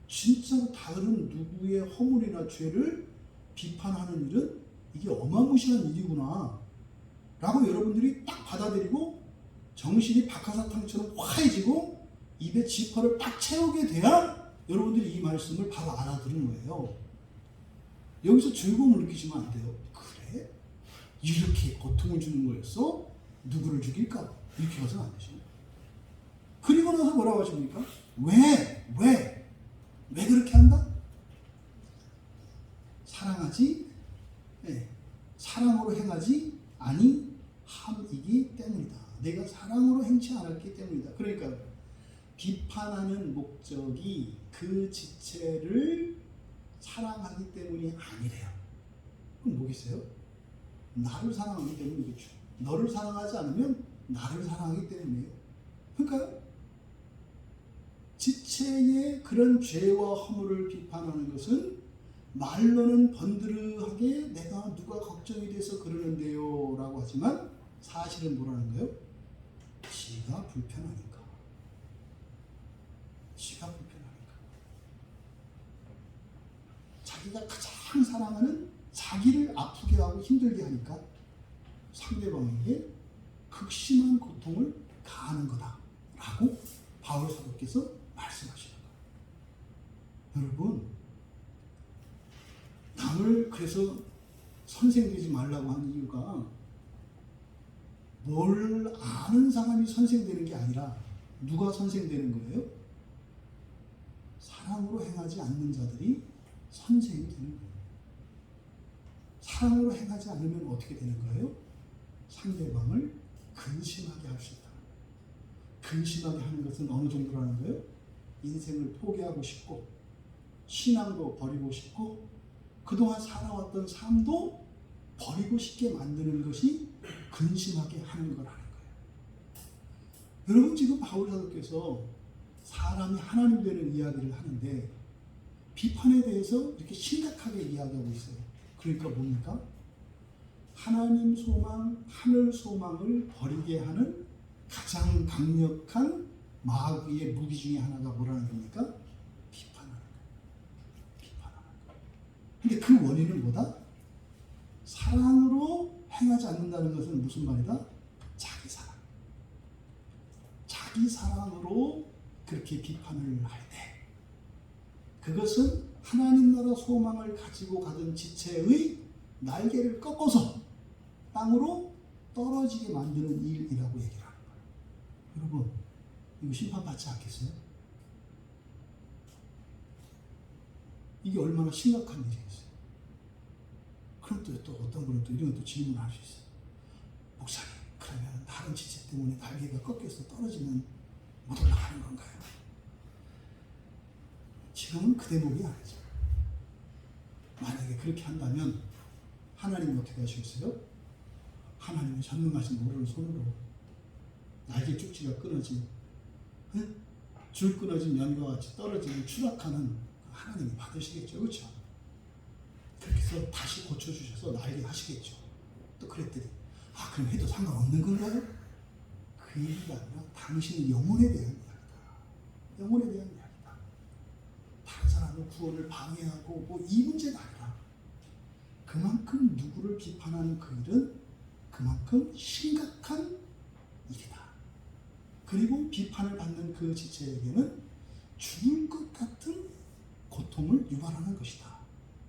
[SPEAKER 1] 진짜로 다른 누구의 허물이나 죄를 비판하는 일은 이게 어마무시한 일이구나 라고 여러분들이 딱 받아들이고 정신이 박하사탕처럼 화해지고 입에 지퍼를 딱 채우게 돼야 여러분들이 이 말씀을 바로 알아들은 거예요. 여기서 즐거움을 느끼시면 안 돼요. 그래? 이렇게 고통을 주는 거였어? 누구를 죽일까? 이렇게 가서는 안 되죠. 그리고 나서 뭐라고 하십니까? 왜 그렇게 한다? 사랑하지? 네. 사랑으로 행하지 아니함이기 때문이다. 내가 사랑으로 행치 않았기 때문이다. 그러니까 비판하는 목적이 그 지체를 사랑하기 때문이 아니래요. 그럼 뭐겠어요? 나를 사랑하기 때문이겠죠. 너를 사랑하지 않으면 나를 사랑하기 때문이에요. 그러니까 지체의 그런 죄와 허물을 비판하는 것은 말로는 번드르하게 내가 누가 걱정이 돼서 그러는데요 라고 하지만 사실은 뭐라는 거예요? 지가 불편하니까. 지가 불편하니까. 자기가 가장 사랑하는 자기를 아프게 하고 힘들게 하니까 상대방에게 극심한 고통을 가하는 거다 라고 바울 사도께서 말씀하시는 거예요. 여러분, 남을 그래서 선생 되지 말라고 하는 이유가 뭘 아는 사람이 선생 되는 게 아니라 누가 선생 되는 거예요? 사랑으로 행하지 않는 자들이 선생이 되는 거예요. 사랑으로 행하지 않으면 어떻게 되는 거예요? 상대방을 근심하게 할 수 있다. 근심하게 하는 것은 어느 정도라는 거예요? 인생을 포기하고 싶고 신앙도 버리고 싶고 그동안 살아왔던 삶도 버리고 싶게 만드는 것이 근심하게 하는 거라는 거예요. 여러분, 지금 바울 사도께서 사람이 하나님 되는 이야기를 하는데 비판에 대해서 이렇게 심각하게 이야기하고 있어요. 그러니까 뭡니까? 하나님 소망, 하늘 소망을 버리게 하는 가장 강력한 마귀의 무기 중에 하나가 뭐라는 겁니까? 비판하는 거예요. 비판하는 거예요. 근데 그 원인은 뭐다? 사랑으로 행하지 않는다는 것은 무슨 말이다? 자기 사랑. 자기 사랑으로 그렇게 비판을 할 때 그것은 하나님 나라 소망을 가지고 가던 지체의 날개를 꺾어서 땅으로 떨어지게 만드는 일이라고 얘기를 하는 거예요. 여러분, 이거 심판받지 않겠어요? 이게 얼마나 심각한 일이겠어요? 그럼 또 어떤 분은 또 이런 또 질문을 할 수 있어요. 목사님, 그러면 다른 지체 때문에 날개가 꺾여서 떨어지면 못 올라가는 건가요? 지금은 그 대목이 아니죠. 만약에 그렇게 한다면 하나님이 어떻게 하시겠어요? 하나님은 전능하신 오른손으로 날개 쪽지가 끊어진 줄 끊어진 연과 같이 떨어지는 추락하는 하나님이 받으시겠죠. 그렇죠? 그렇게 해서 다시 고쳐주셔서 날개 하시겠죠. 또 그랬더니 그럼 해도 상관없는 건가요? 그 얘기가 아니라 당신의 영혼에 대한 이야기다. 영혼에 대한 이야기다. 다른 사람의 구원을 방해하고 이 문제가 아니라 그 그만큼 누구를 비판하는 그 일은 그만큼 심각한 일이다. 그리고 비판을 받는 그 지체에게는 죽을 것 같은 고통을 유발하는 것이다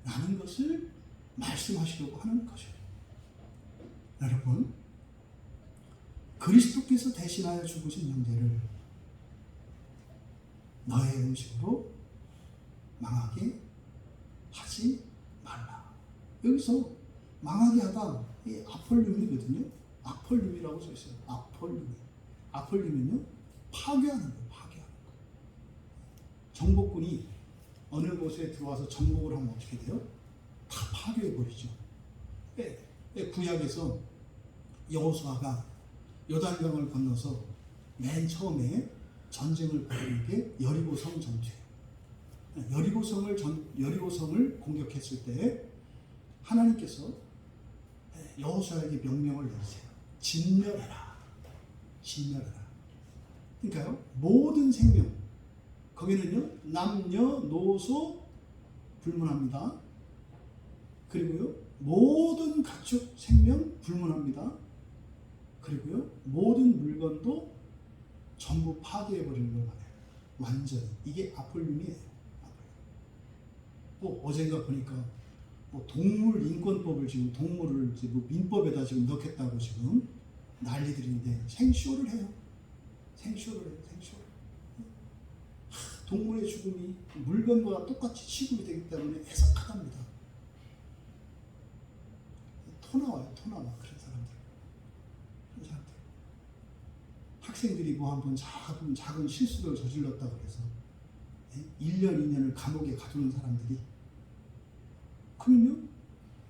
[SPEAKER 1] 라는 것을 말씀하시려고 하는 것이에요. 여러분, 그리스도께서 대신하여 죽으신 형제를 너의 음식으로 망하게 하지 말라. 여기서 망하게 하다, 이 아폴륨이거든요. 아폴륨이라고 써 있어요. 아폴륨은요, 파괴하는 거예요. 파괴하는 거. 정복군이 어느 곳에 들어와서 정복을 하면 어떻게 돼요? 다 파괴해버리죠. 구약에서 여호수아가 요단강을 건너서 맨 처음에 전쟁을 벌이는 게 여리고성 전투예요. 여리고성을 공격했을 때 하나님께서 여호수아에게 명령을 내리세요. 진멸해라. 그러니까요, 모든 생명, 거기는요 남녀노소 불문합니다. 그리고요 모든 가축 생명 불문합니다. 그리고요 모든 물건도 전부 파괴해버리는 걸 말해요. 완전히. 이게 아폴륨이에요. 또 어젠가 보니까 동물 인권법을 지금 동물을 민법에다 지금 넣겠다고 지금 난리들인데 생쇼를 해요. 동물의 죽음이 물건과 똑같이 취급이 되기 때문에 해석하답니다. 토 나와요. 그런 사람들. 학생들이 한번 작은 실수를 저질렀다고 해서 1년, 2년을 감옥에 가두는 사람들이, 그러면요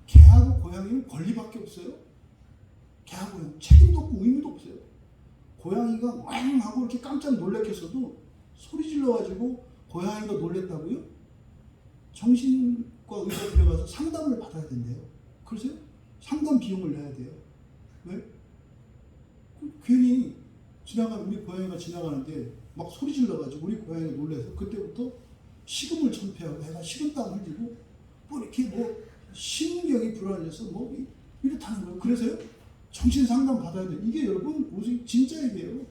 [SPEAKER 1] 개하고 고양이는 권리밖에 없어요. 개하고 고양이 책임도 없고 의무도 없어요. 고양이가 왕 하고 이렇게 깜짝 놀래켰어도 소리 질러가지고 고양이가 놀랬다고요? 정신과 의사 들어가서 상담을 받아야 된대요. 그러세요? 상담 비용을 내야 돼요. 왜? 괜히 우리 고양이가 지나가는데 막 소리 질러가지고 우리 고양이가 놀래서 그때부터 식음을 전폐하고 애가 식은땀 흘리고 이렇게 신경이 불안해서 이렇다는 거예요. 그래서요 정신 상담 받아야 돼. 이게 여러분 진짜 얘기예요.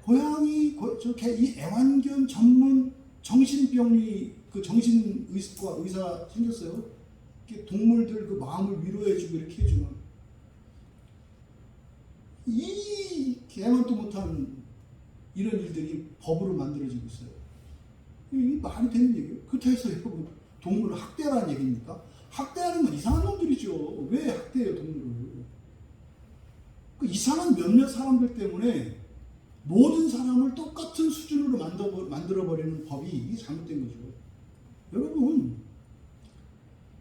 [SPEAKER 1] 고양이 이 애완견 전문 정신병리 정신의과 의사 생겼어요. 동물들 그 마음을 위로해주고 이렇게 해주는, 이 개만도 못한 이런 일들이 법으로 만들어지고 있어요. 이게 말이 되는 얘기예요. 그렇다고 해서 여러분 동물을 학대라는 얘기입니까? 학대하는 건 이상한 놈들이죠. 왜 학대해요 동물을? 그 이상한 몇몇 사람들 때문에 모든 사람을 똑같은 수준으로 만들어버리는 법이 이게 잘못된 거죠. 여러분,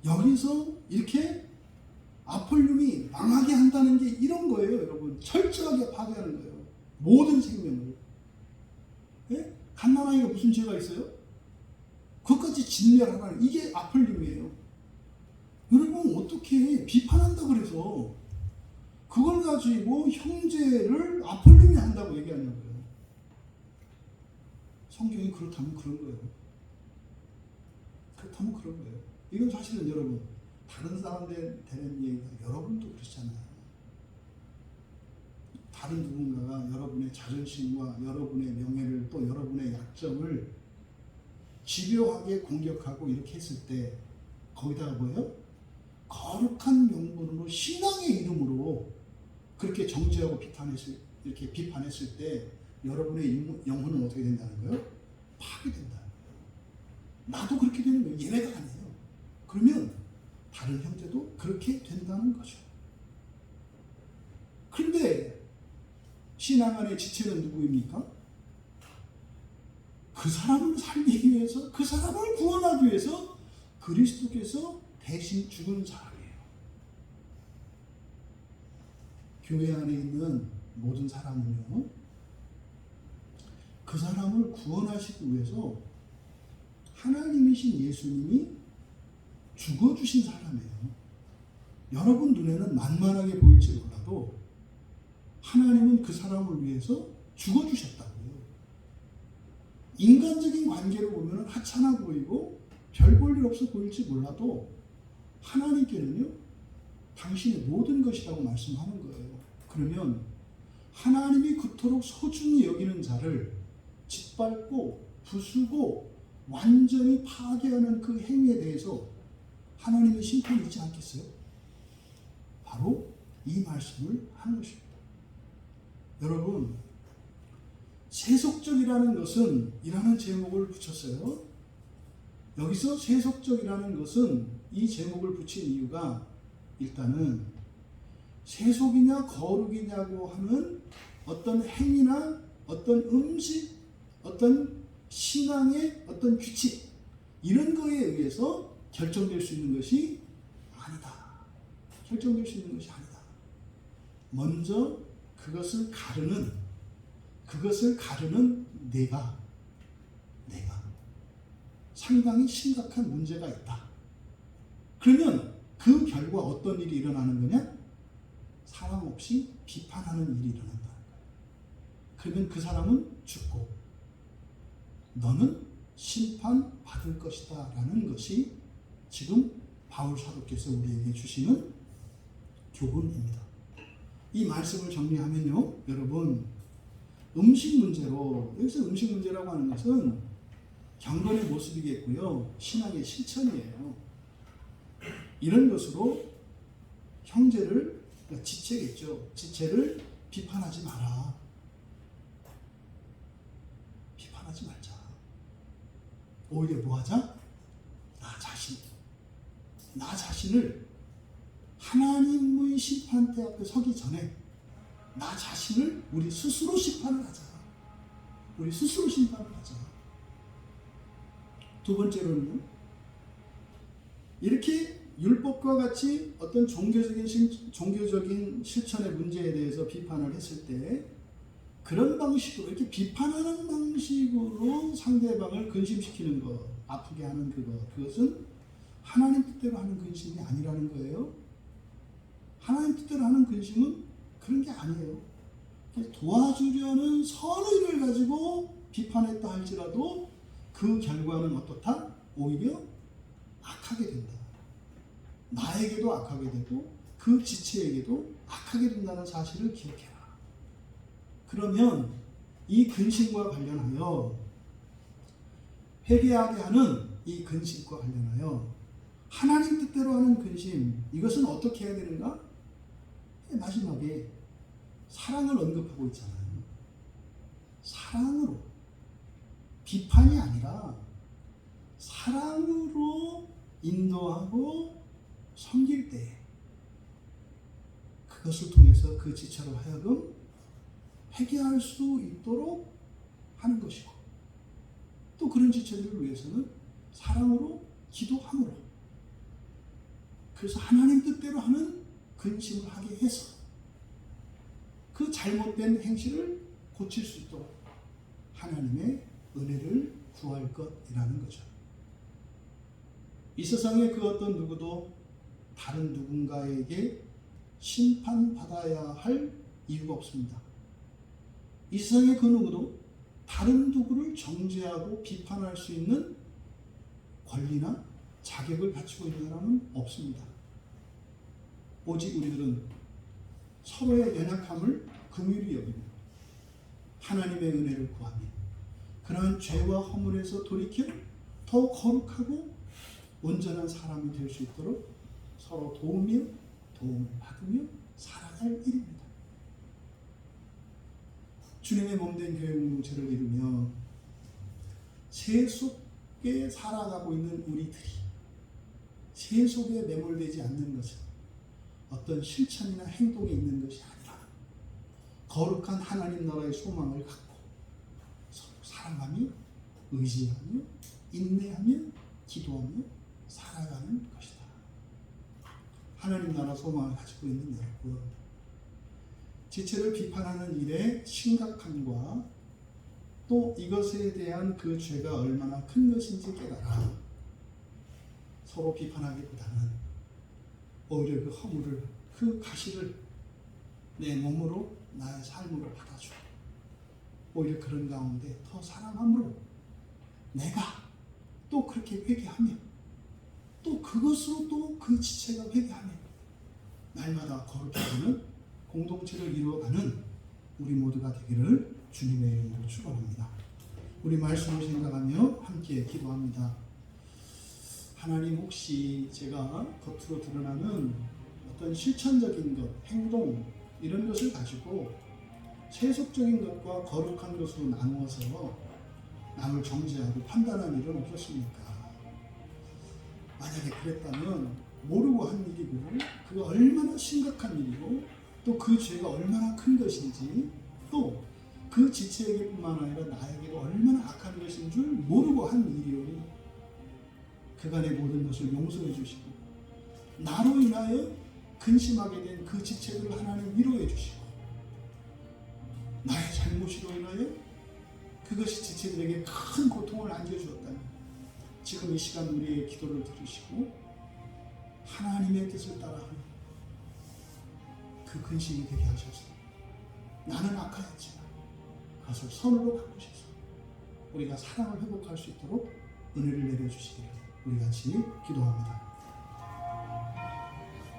[SPEAKER 1] 여기서 이렇게 아폴륨이 망하게 한다는 게 이런 거예요. 여러분, 철저하게 파괴하는 거예요. 모든 생명을. 예? 갓난아이가 무슨 죄가 있어요? 그것까지 진멸하라는, 이게 아폴륨이에요. 여러분, 어떻게 비판한다 그래서 그걸 가지고 형제를 아폴륨이 한다고 얘기하냐고요. 성경이 그렇다면 그런 거예요. 이건 사실은 여러분, 다른 사람들 되는 얘기가 여러분도 그렇잖아요. 다른 누군가가 여러분의 자존심과 여러분의 명예를, 또 여러분의 약점을 집요하게 공격하고 이렇게 했을 때 거기다가 뭐예요? 거룩한 명분으로 신앙의 이름으로 그렇게 정죄하고 이렇게 비판했을 때 여러분의 영혼은 어떻게 된다는 거예요? 파괴된다는 거예요. 나도 그렇게 되는 거예요. 얘네가 아니에요. 그러면 다른 형제도 그렇게 된다는 거죠. 그런데 신앙 안의 지체는 누구입니까? 그 사람을 살리기 위해서, 그 사람을 구원하기 위해서 그리스도께서 대신 죽은 사람이에요. 교회 안에 있는 모든 사람은요, 그 사람을 구원하시기 위해서 하나님이신 예수님이 죽어주신 사람이에요. 여러분 눈에는 만만하게 보일지 몰라도 하나님은 그 사람을 위해서 죽어주셨다고요. 인간적인 관계로 보면 하찮아 보이고 별 볼 일 없어 보일지 몰라도 하나님께는요, 당신의 모든 것이라고 말씀하는 거예요. 그러면 하나님이 그토록 소중히 여기는 자를 짓밟고 부수고 완전히 파괴하는 그 행위에 대해서 하나님의 심판이 있지 않겠어요? 바로 이 말씀을 하는 것입니다. 여러분, 세속적이라는 것은 이라는 제목을 붙였어요. 여기서 세속적이라는 것은 이 제목을 붙인 이유가 일단은 세속이냐 거룩이냐고 하는 어떤 행위나 어떤 음식, 어떤 신앙의 어떤 규칙, 이런 거에 의해서 결정될 수 있는 것이 아니다. 결정될 수 있는 것이 아니다. 먼저 그것을 가르는 내가 상당히 심각한 문제가 있다. 그러면 그 결과 어떤 일이 일어나는 거냐? 사랑 없이 비판하는 일이 일어난다. 그러면 그 사람은 죽고 너는 심판받을 것이다 라는 것이 지금 바울 사도께서 우리에게 주시는 교훈입니다. 이 말씀을 정리하면요, 여러분, 음식 문제로, 여기서 음식 문제라고 하는 것은 경건의 모습이겠고요, 신앙의 실천이에요. 이런 것으로 형제를, 그러니까 지체겠죠, 지체를 비판하지 마라. 비판하지 말자. 오히려 뭐 하자? 나 자신을 하나님의 심판대 앞에 서기 전에 나 자신을 우리 스스로 심판을 하자. 우리 스스로 심판을 하자. 두 번째로는 이렇게 율법과 같이 어떤 종교적인 실천의 문제에 대해서 비판을 했을 때 그런 방식으로, 이렇게 비판하는 방식으로 상대방을 근심시키는 것, 아프게 하는 그것은 하나님 뜻대로 하는 근심이 아니라는 거예요. 하나님 뜻대로 하는 근심은 그런 게 아니에요. 도와주려는 선의를 가지고 비판했다 할지라도 그 결과는 어떻다? 오히려 악하게 된다. 나에게도 악하게 되고 그 지체에게도 악하게 된다는 사실을 기억해라. 그러면 이 근심과 관련하여 회개하게 하는 이 근심과 관련하여 하나님 뜻대로 하는 근심, 이것은 어떻게 해야 되는가? 마지막에 사랑을 언급하고 있잖아요. 사랑으로, 비판이 아니라 사랑으로 인도하고 섬길 때 그것을 통해서 그 지체로 하여금 회개할 수 있도록 하는 것이고, 또 그런 지체들을 위해서는 사랑으로 기도함으로, 그래서 하나님 뜻대로 하는 근심을 하게 해서 그 잘못된 행실을 고칠 수 있도록 하나님의 은혜를 구할 것이라는 거죠. 이 세상에 그 어떤 누구도 다른 누군가에게 심판받아야 할 이유가 없습니다. 이 세상에 그 누구도 다른 누구를 정죄하고 비판할 수 있는 권리나 자격을 갖추고 있는 사람은 없습니다. 오직 우리들은 서로의 연약함을 긍휼히 여기며 하나님의 은혜를 구하며 그러한 죄와 허물에서 돌이켜 더 거룩하고 온전한 사람이 될 수 있도록 서로 도우며 도움을 받으며 살아갈 일입니다. 주님의 몸된 교회 공동체를 이루며 세속에 살아가고 있는 우리들이 세속에 매몰되지 않는 것은 어떤 실천이나 행동에 있는 것이 아니라 거룩한 하나님 나라의 소망을 갖고 서로 사랑하며 의지하며 인내하며 기도하며 살아가는 것이다. 하나님 나라 소망을 가지고 있는 여러분, 지체를 비판하는 일의 심각함과 또 이것에 대한 그 죄가 얼마나 큰 것인지 깨달아 서로 비판하기보다는 오히려 그 허물을, 그 가시를 내 몸으로, 나의 삶으로 받아주고 오히려 그런 가운데 더 사랑함으로 내가 또 그렇게 회개하며 또 그것으로 또 그 지체가 회개하며 날마다 거룩해지는 공동체를 이루어가는 우리 모두가 되기를 주님의 이름으로 축원합니다. 우리 말씀을 생각하며 함께 기도합니다. 하나님, 혹시 제가 겉으로 드러나는 어떤 실천적인 것, 행동 이런 것을 가지고 세속적인 것과 거룩한 것으로 나누어서 남을 정죄하고 판단하는 일은 없었습니까? 만약에 그랬다면 모르고 한 일이고 그가 얼마나 심각한 일이고 또 그 죄가 얼마나 큰 것인지 또 그 지체에게뿐만 아니라 나에게도 얼마나 악한 것인 줄 모르고 한 일이오니 그간의 모든 것을 용서해 주시고 나로 인하여 근심하게 된 그 지체들을 하나님 위로해 주시고 나의 잘못으로 인하여 그것이 지체들에게 큰 고통을 안겨주었다면 지금 이 시간 우리의 기도를 들으시고 하나님의 뜻을 따라하는 그 근심이 되게 하셔서 나는 악하였지만 그것을 선으로 바꾸셔서 우리가 사랑을 회복할 수 있도록 은혜를 내려주시기를 우리 같이 기도합니다.